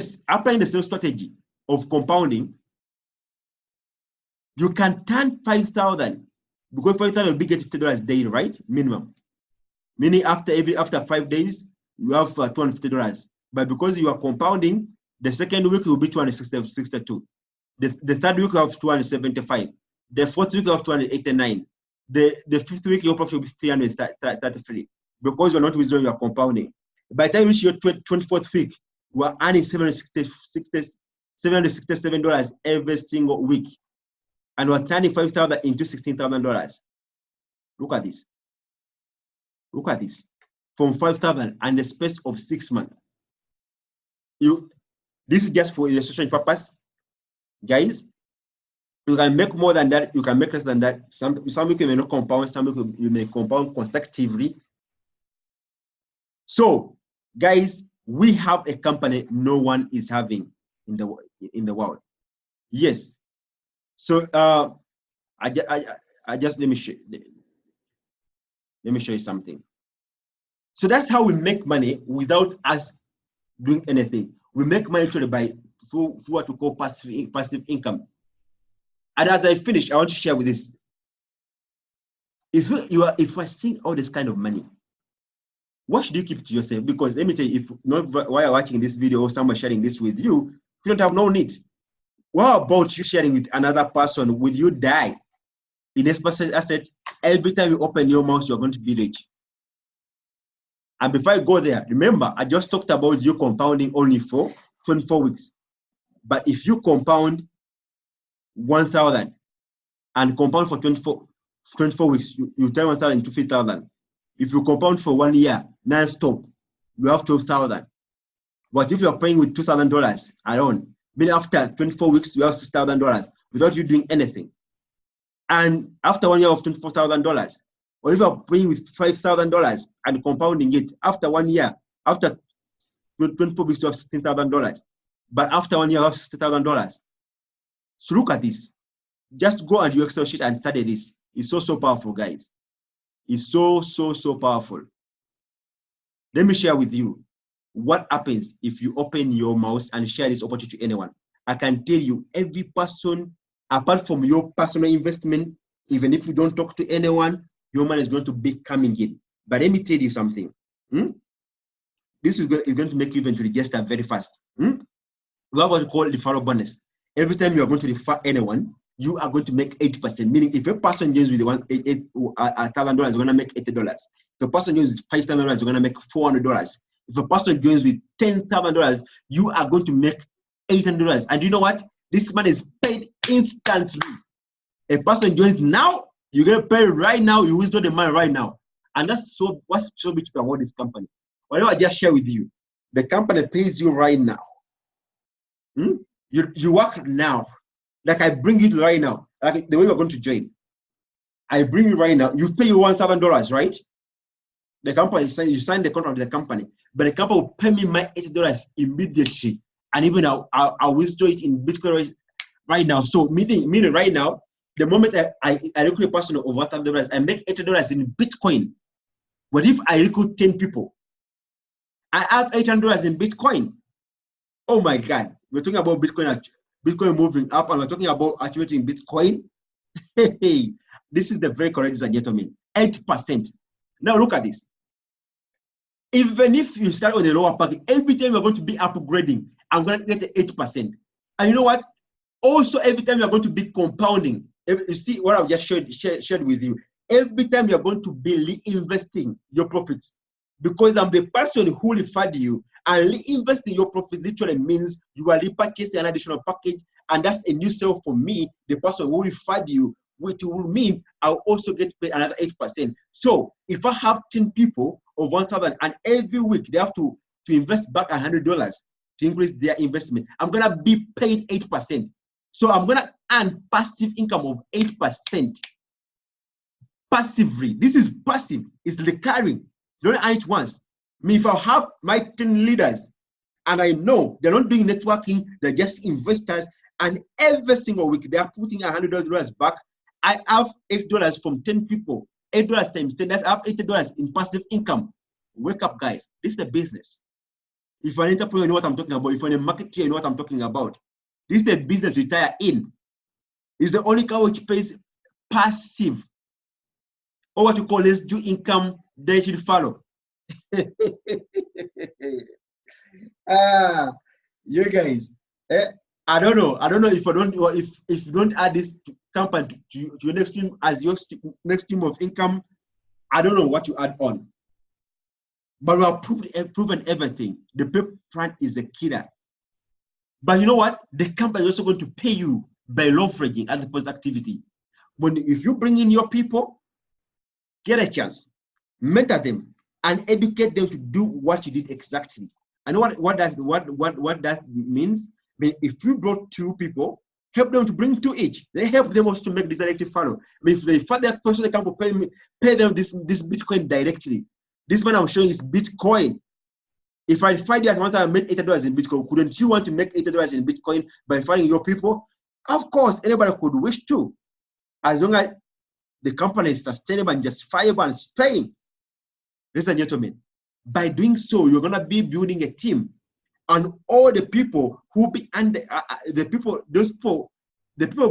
the same strategy of compounding, you can turn 5,000, because 5,000 will be getting $50 daily, right? Minimum. Meaning after 5 days, you have $250. But because you are compounding, The second week will be 262. The third week you have 275. The fourth week you have 289. The fifth week your profit will be 333 because you're not withdrawing, you're compounding. By the time you reach your 24th week, you are earning $767 every single week, and we're turning $5,000 into $16,000. Look at this. Look at this. From 5,000 and the space of 6 months. This is just for illustration purpose, guys. You can make more than that. You can make less than that. Some week you may not compound. Some week you may compound consecutively. So, guys, we have a company no one is having in the world. Yes. So, I just let me show you something. So that's how we make money without us doing anything. We make money through what we call passive income. And as I finish, I want to share with this. If you are seeing all this kind of money, what should you keep to yourself? Because let me tell you, if not while you're watching this video or someone sharing this with you, you don't have no need. What about you sharing with another person? Will you die? In EXPASSET, every time you open your mouth, you're going to be rich. And before I go there, remember, I just talked about you compounding only for 24 weeks. But if you compound 1,000 and compound for 24 weeks, you turn 1,000 into 3,000. If you compound for 1 year, non-stop, you have 12,000. But if you're paying with $2,000 alone, meaning after 24 weeks, you have $6,000 without you doing anything. And after 1 year of $24,000, or if you're paying with $5,000 and compounding it, after 1 year, after 24 weeks, you have $16,000. But after 1 year, you have $60,000. So look at this. Just go and do Excel sheet and study this. It's so powerful, guys. It's so powerful. Let me share with you what happens if you open your mouth and share this opportunity to anyone. I can tell you, every person, apart from your personal investment, even if you don't talk to anyone, your money is going to be coming in. But let me tell you something. This is going to make you eventually register very fast. We have what we call referral bonus. Every time you are going to refer anyone, you are going to make 80%. Meaning, if a person joins with $1,000, you're going to make $80. If a person joins with $5,000, you're going to make $400. If a person joins with $10,000, you are going to make $800. And you know what? This money is paid instantly. A person joins now, you get paid right now, you withdraw the money right now. And that's what's so beautiful about this company. Whatever I just share with you, the company pays you right now. You work now. Like I bring you right now, like the way we're going to join. I bring you right now. You pay you $1,000, right? The company, you sign the contract with the company, but the company will pay me my $80 immediately. And even I'll withdraw it in Bitcoin right now. So meaning right now, the moment I recruit a person of $1,000, I make $80 in Bitcoin. But if I recruit 10 people, I have $800 in Bitcoin. Oh my God, we're talking about Bitcoin moving up, and we're talking about accumulating Bitcoin. Hey, this is the very correct, ladies and gentlemen. 8%. Now look at this. Even if you start on a lower packet, every time you're going to be upgrading, I'm going to get the 8%. And you know what? Also, every time you're going to be compounding, you see what I've just shared with you. Every time you're going to be reinvesting your profits, because I'm the person who referred you, and reinvesting your profit literally means you are repurchasing an additional package, and that's a new sale for me, the person who referred you, which will mean I'll also get paid another 8%. So if I have 10 people of 1,000, and every week they have to invest back $100 to increase their investment, I'm gonna be paid 8%. So I'm gonna earn passive income of 8%. Passively. This is passive. It's recurring. You don't earn it once. I mean, if I have my 10 leaders and I know they're not doing networking, they're just investors, and every single week they are putting $100 back, I have $8 from 10 people. $8 times 10, that's I have $80 in passive income. Wake up, guys. This is the business. If you're an entrepreneur, you know what I'm talking about. If you're a marketer, you know what I'm talking about. This is the business to retire in. It's the only car which pays passive, or what you call this, do income directly follow. You guys, I don't know. I don't know if I don't, or if you don't add this company to your next stream as your next stream of income. I don't know what you add on. But we have proven everything. The pay plan is a killer. But you know what? The company is also going to pay you by leveraging at the post activity. When if you bring in your people, get a chance, mentor them, and educate them to do what you did exactly. And what that means? If you brought 2 people, help them to bring 2 each. They help them also to make this directly follow. If they find that person, they can pay them this Bitcoin directly. This one I'm showing is Bitcoin. If I find that I made $80 in Bitcoin, couldn't you want to make $80 in Bitcoin by finding your people? Of course, anybody could wish to, as long as the company is sustainable and justifiable and paying. Ladies and gentlemen, by doing so, you're gonna be building a team, and all the people who be under the people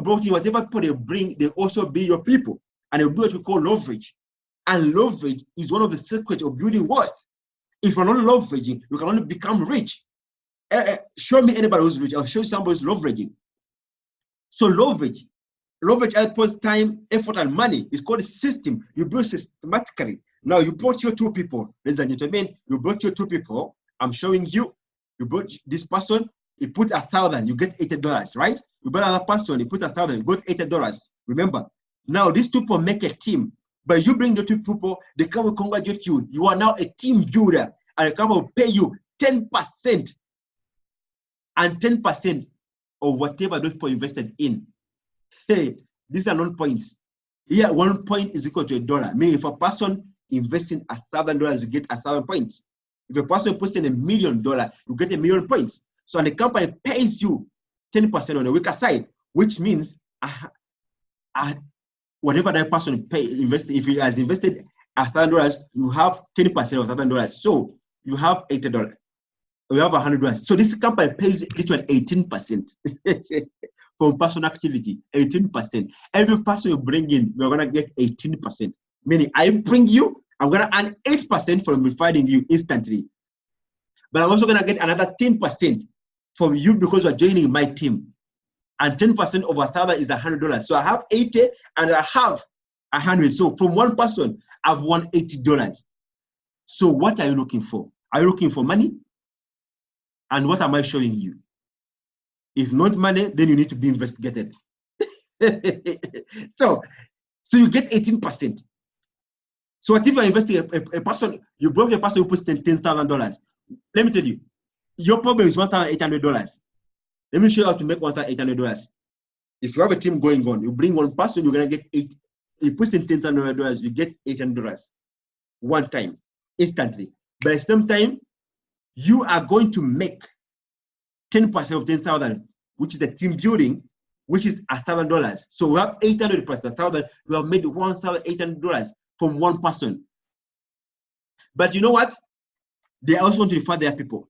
brought in, whatever people they bring, they also be your people, and they'll be what we call leverage. And leverage is one of the secrets of building wealth. If you're not leveraging, you can only become rich. Show me anybody who's rich. I'll show you somebody who's leveraging. So leverage outputs time, effort, and money. It's called a system. You build systematically. Now you brought your 2 people, ladies and gentlemen. You brought your 2 people. I'm showing you. You brought this person. You put 1,000. You get $80, right? You brought another person. You put 1,000. You got $80. Remember. Now these 2 people make a team. But you bring the 2 people, they come and congratulate you. You are now a team builder, and the company will pay you 10%, and 10% of whatever those people invested in. Hey, these are non-points. Here, 1 point is equal to $1. Meaning, if a person invests in $1,000, you get 1,000 points. If a person puts in $1 million, you get 1 million points. So, and the company pays you 10% on the weaker side, which means whatever that person invested, if he has invested $1,000, you have 10% of $1,000. So you have $80. You have $100. So this company pays literally 18% from personal activity. 18%. Every person you bring in, you're gonna get 18%. Meaning, I bring you, I'm gonna earn 8% from refining you instantly. But I'm also gonna get another 10% from you because you're joining my team. And 10% of 1,000 is $100. So I have 80 and I have 100. So from one person, I've won $80. So what are you looking for? Are you looking for money? And what am I showing you? If not money, then you need to be investigated. so you get 18%. So what if you're investing a person, you brought a person who puts $10,000. Let me tell you, your problem is $1,800. Let me show you how to make $1,800. If you have a team going on, you bring one person, you're gonna get $8. You put in $10,000, you get $800 one time, instantly. But at the same time, you are going to make 10% of 10,000, which is the team building, which is $1,000. So we have 800 plus 1,000. We have made $1,800 from one person. But you know what? They also want to refer their people.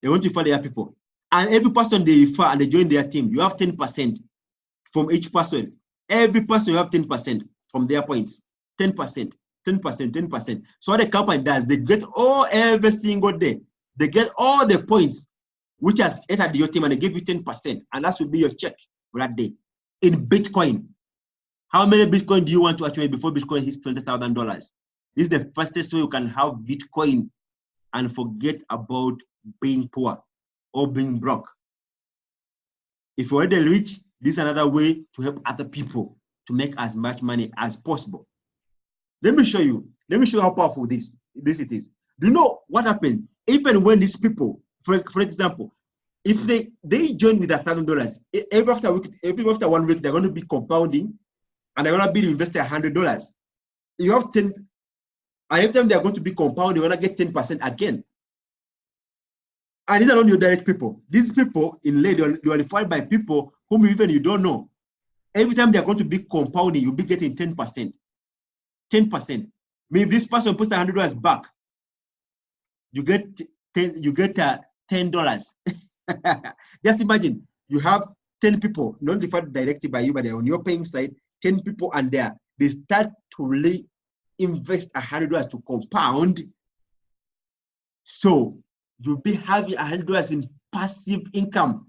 They want to refer their people. And every person they refer and they join their team, you have 10% from each person. Every person you have 10% from their points. 10%, 10%, 10%. So what the company does, they get every single day. They get all the points which has entered your team, and they give you 10%. And that should be your check for that day. In Bitcoin. How many Bitcoin do you want to achieve before Bitcoin hits $20,000? This is the fastest way you can have Bitcoin and forget about being poor or being broke. If you're already rich, this is another way to help other people to make as much money as possible. Let me show you how powerful this it is. Do you know what happens? Even when these people, for example, if they join with $1,000, every after 1 week, they're going to be compounding, and they're going to be investing $100. You have 10, and every time they're going to be compounding, you're going to get 10% again. And these are not your direct people. These people in lay, they are defined by people whom even you don't know. Every time they're going to be compounding, you'll be getting 10%. 10%. Maybe this person puts $100 back, you get $10. Just imagine you have 10 people, not defined directly by you, but they're on your paying side. 10 people, and they start to really invest $100 to compound. So you'll be having $100 in passive income.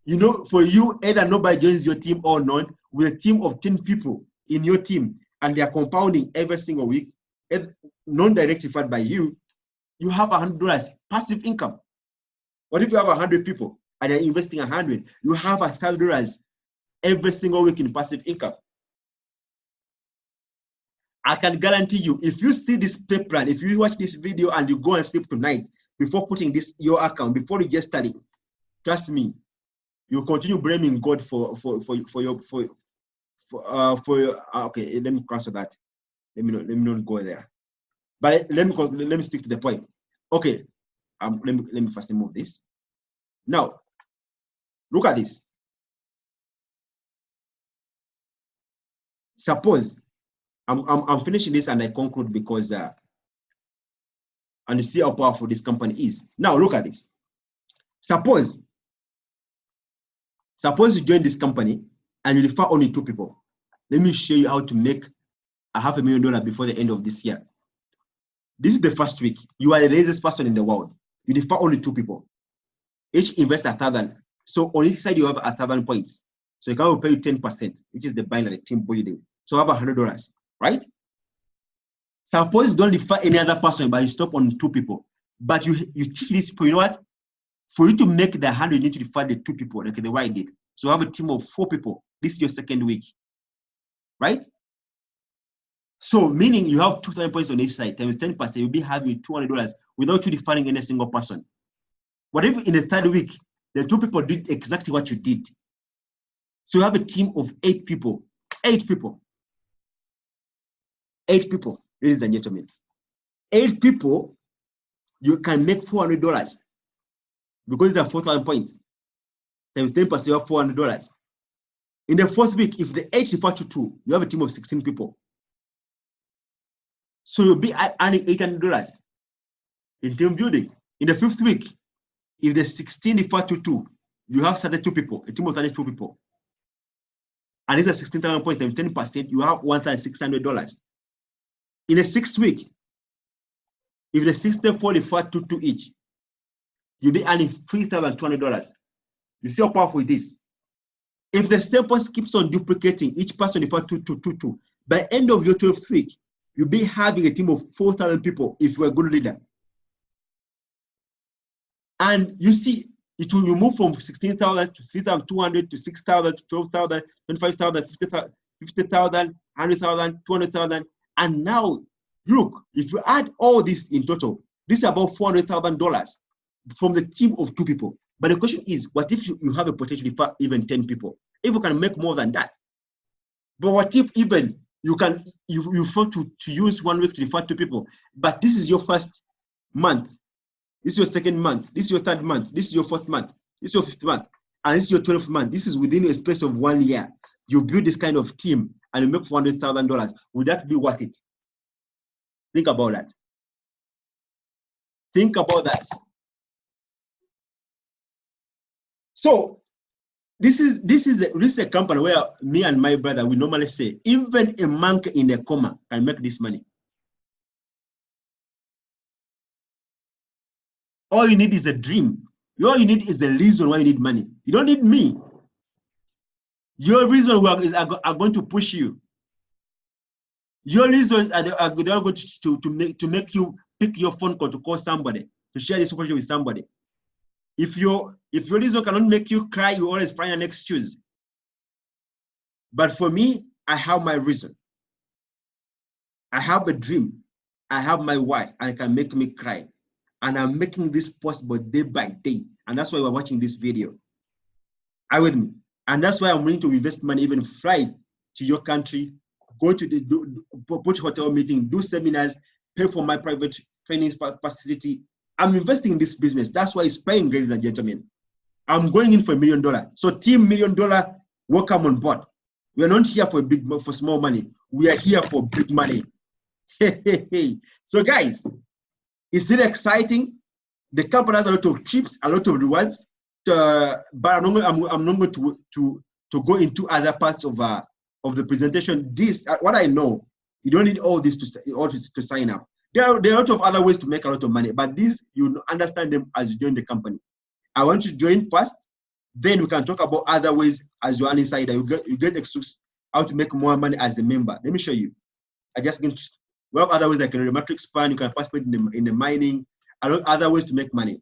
You know, for you, either nobody joins your team or not, with a team of 10 people in your team, and they're compounding every single week, non-directly funded by you, you have $100 passive income. What if you have 100 people and you're investing 100? You have $1,000 every single week in passive income. I can guarantee you, if you see this pay plan, if you watch this video and you go and sleep tonight before putting this your account, before you get studying, trust me, you continue blaming God for okay, let me cancel that. Let me not go there. But let me stick to the point. Okay, let me first move this. Now, look at this. Suppose I'm finishing this and I conclude because and you see how powerful this company is. Now look at this. Suppose you join this company and you refer only 2 people. Let me show you how to make $500,000 before the end of this year. This is the first week. You are the richest person in the world. You refer only 2 people. Each invest 1,000. So on each side you have 1,000 points. So you can pay you 10%, which is the binary team building. So you have $100, right? Suppose you don't refer any other person, but you stop on 2 people. But you teach these people, you know what? For you to make the 100, you need to refer the 2 people, like the way I did. So you have a team of 4 people. This is your second week, right? So meaning you have 2,000 points on each side, times 10%, you'll be having $200 without you referring any single person. What if in the third week, the 2 people did exactly what you did? So you have a team of 8 people. 8 people. 8 people, ladies and gentlemen. 8 people, you can make $400 because these are 4,000 points. Times 10%, you have $400. In the 4th week, if the 8 refer to 2, you have a team of 16 people. So you'll be earning $800 in team building. In the 5th week, if the 16 refer to 2, you have 32 people, a team of 32 people. And these are 16,000 points times 10%, you have $1,600. In the 6th week, if the 64 refer to 2 each, you'll be earning $3,200. You see how powerful it is? If the same person keeps on duplicating, each person refer to 2, by end of your 12th week, you'll be having a team of 4,000 people if you're a good leader. And you see, you move from 16,000 to 3,200 to 6,000 to 12,000, 25,000, 50,000, 100,000, 200,000. And now, look, if you add all this in total, this is about $400,000 from the team of 2 people. But the question is, what if you have a potential for even 10 people? If you can make more than that. But what if even you fail to use 1 week to refer to people, but this is your first month, this is your second month, this is your 3rd month, this is your 4th month, this is your 5th month, and this is your 12th month. This is within a space of 1 year. You build this kind of team and you make $400,000. Would that be worth it? Think about that. Think about that. So this is a company where me and my brother, we normally say, even a monkey in a coma can make this money. All you need is a dream. All you need is the reason why you need money. You don't need me. Your reasons are going to push you. Your reasons are going to make you pick your phone call to call somebody, to share this opportunity with somebody. If your reason cannot make you cry, you always find an excuse. But for me, I have my reason. I have a dream. I have my why, and it can make me cry. And I'm making this possible day by day. And that's why we're watching this video. Are you with me? And that's why I'm willing to invest money, even fly to your country, go to the put hotel meeting, do seminars, pay for my private training facility. I'm investing in this business. That's why it's paying, ladies and gentlemen. I'm going in for $1 million. So team $1 million, welcome on board. We're not here for small money. We are here for big money. So guys, it's still exciting. The company has a lot of chips, a lot of rewards. But I'm not going to go into other parts of the presentation. This, what I know, you don't need all this to sign up. There are a lot of other ways to make a lot of money, but these, you understand them as you join the company. I want you to join first, then we can talk about other ways as you're an insider. You get excuse how to make more money as a member. Let me show you. I just going to, we have other ways like a matrix plan. You can participate in the mining. A lot other ways to make money.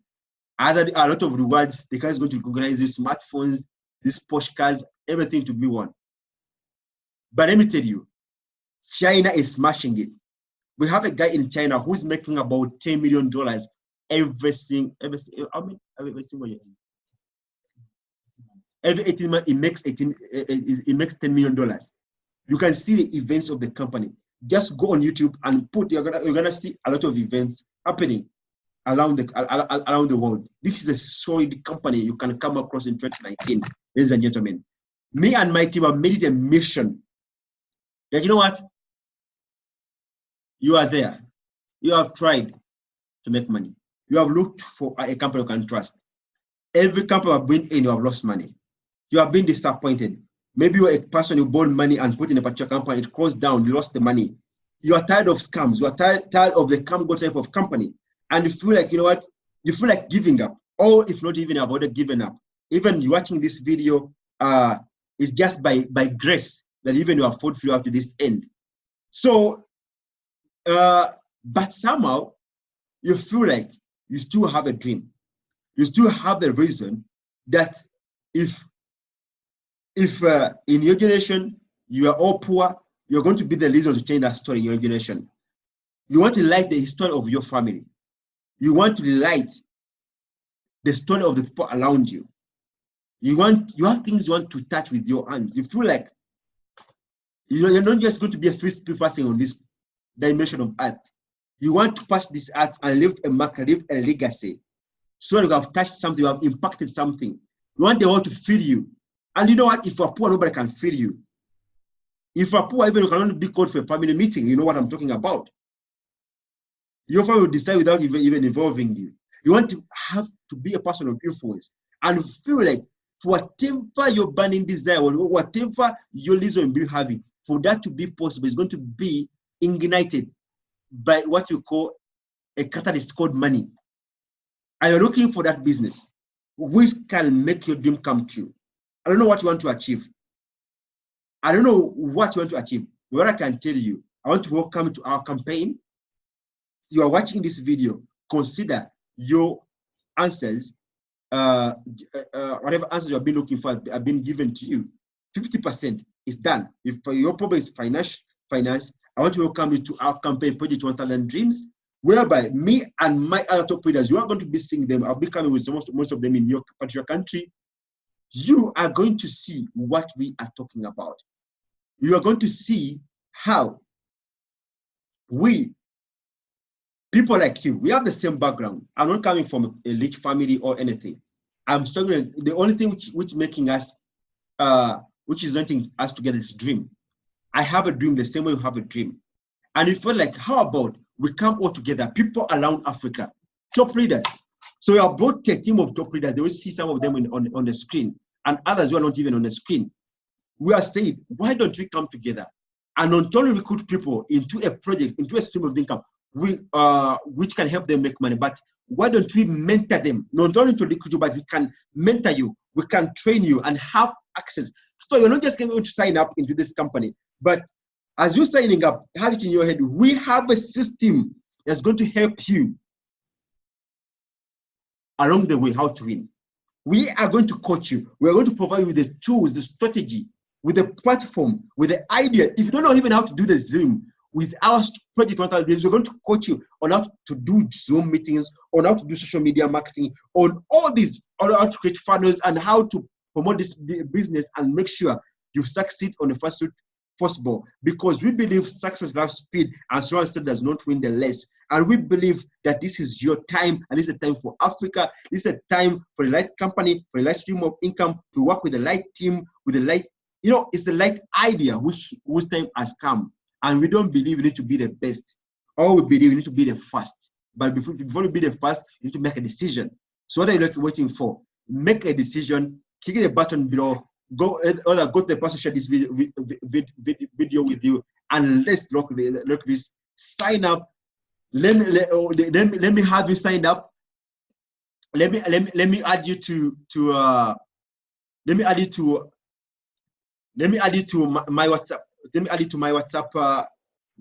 A lot of rewards. The guy is going to recognize these smartphones, these Porsche cars, everything to be won. But let me tell you, China is smashing it. We have a guy in China who's making about $10 million every single year. Every 18 months, it makes $10 million. You can see the events of the company. Just go on YouTube and you're gonna see a lot of events happening around the world. This is a solid company you can come across in 2019, ladies and gentlemen. Me and my team have made it a mission that, you know what? You are there. You have tried to make money. You have looked for a company you can trust. Every company I've been in, you have lost money. You have been disappointed. Maybe you're a person who borrowed money and put in a particular company, it closed down, you lost the money. You are tired of scams. You are tired of the come-go type of company. And you feel like, you know what? You feel like giving up. Or if not even, have already given up. Even you watching this video is just by grace that even you have fought through up to this end. So, but somehow you feel like you still have a dream. You still have a reason that if in your generation you are all poor, you're going to be the reason to change that story in your generation. You want to write the history of your family. You want to write the story of the people around you. You have things you want to touch with your hands. You feel like you're not just going to be a free person on this dimension of earth. You want to pass this earth and leave a mark, leave a legacy. So you have touched something, you have impacted something. You want the world to feel you. And you know what? If you're poor, nobody can feel you. If you're poor, even you can only be called for a family meeting. You know what I'm talking about. Your family will decide without even involving you. You want to have to be a person of influence and feel like whatever your burning desire or whatever your reason be having, for that to be possible, is going to be ignited by what you call a catalyst called money. And you're looking for that business which can make your dream come true. I don't know what you want to achieve. I don't know what you want to achieve. What I can tell you, I want to welcome you to our campaign. You are watching this video, consider your answers, whatever answers you have been looking for have been given to you. 50% is done. If your problem is finance, I want to welcome you to our campaign, Project 1000 Dreams, whereby me and my other top leaders, you are going to be seeing them. I'll be coming with most of them in your particular country. You are going to see what we are talking about. You are going to see how people like you, we have the same background. I'm not coming from a rich family or anything. I'm struggling. The only thing which making us, which is uniting us together is dream. I have a dream the same way you have a dream. And we feel like, how about we come all together, people around Africa, top leaders. So we have brought a team of top leaders. They will see some of them on the screen, and others who are not even on the screen. We are saying, why don't we come together and not only recruit people into a project, into a stream of income, which can help them make money, but why don't we mentor them? Not only to recruit you, but we can mentor you, we can train you and have access. So you're not just going to sign up into this company, but as you're signing up, have it in your head, we have a system that's going to help you along the way how to win. We are going to coach you. We're going to provide you with the tools, the strategy, with the platform, with the idea. If you don't know even how to do the Zoom, with our Project 1000 Dreams, we're going to coach you on how to do Zoom meetings, on how to do social media marketing, on all these, on how to create funnels and how to promote this business and make sure you succeed on the first route possible. Because we believe success loves speed, and so said does not win the race. And we believe that this is your time, and this is the time for Africa. This is the time for the right company, for the right stream of income, to work with the right team, with the right, it's the right idea whose time has come. And we don't believe we need to be the best. Or we believe we need to be the first. But before you be the first, you need to make a decision. So what are you waiting for? Make a decision, click the button below, go to the person share this video with you, and let's lock this, sign up, let me have you signed up. Let me add you to let me add you to my WhatsApp. Let me add you to my WhatsApp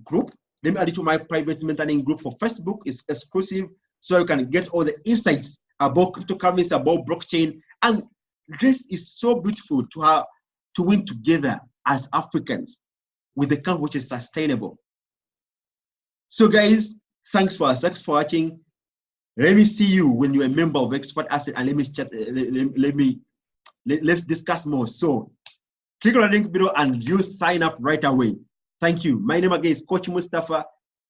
group. Let me add you to my private mentoring group for Facebook. It's exclusive, so you can get all the insights about cryptocurrency, about blockchain. And this is so beautiful to have to win together as Africans with the camp which is sustainable. So guys, thanks for watching. Let me see you when you're a member of Expert Asset, and let me chat. Let's discuss more. So click on the link below and you sign up right away. Thank you. My name again is Coach Mustafa,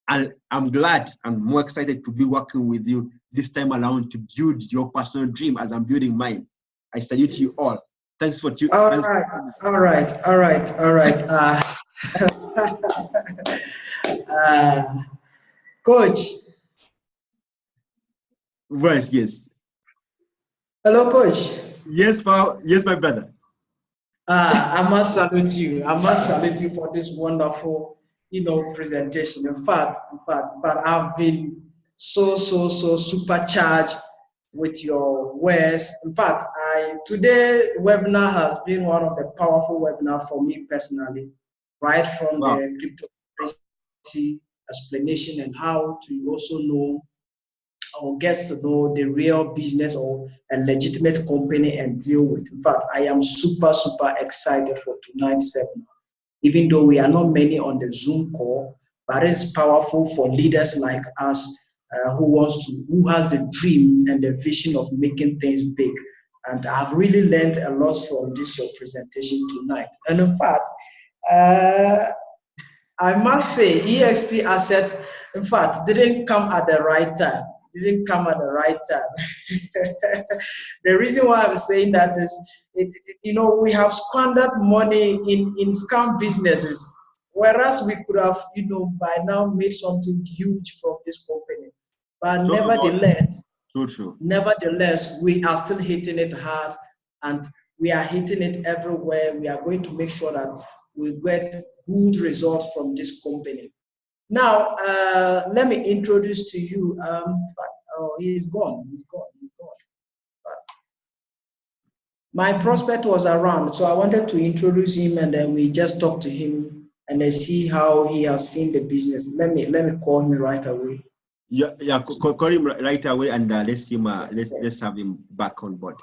and I'm glad and more excited to be working with you this time around to build your personal dream as I'm building mine. I salute you all. Thanks for tuning. All right. Coach. Yes. Hello, Coach. Yes, Paul. Yes, my brother. I must salute you. I must salute you for this wonderful, presentation. In fact, I've been so supercharged with your words. In fact, today webinar has been one of the powerful webinars for me personally, right from the cryptocurrency explanation and how to also know or get to know the real business or a legitimate company and deal with. In fact, I am super excited for tonight's seminar. Even though we are not many on the Zoom call, but it's powerful for leaders like us who has the dream and the vision of making things big. And I've really learned a lot from this your presentation tonight. And in fact, I must say EXPASSET, in fact, didn't come at the right time. The reason why I'm saying that is, we have squandered money in scam businesses, whereas we could have, by now made something huge from this company. But nevertheless, we are still hitting it hard, and we are hitting it everywhere. We are going to make sure that we get good results from this company. Now, let me introduce to you. He's gone. My prospect was around, so I wanted to introduce him, and then we just talk to him and then see how he has seen the business. Let me call him right away. Yeah, call him right away, and let's have him back on board.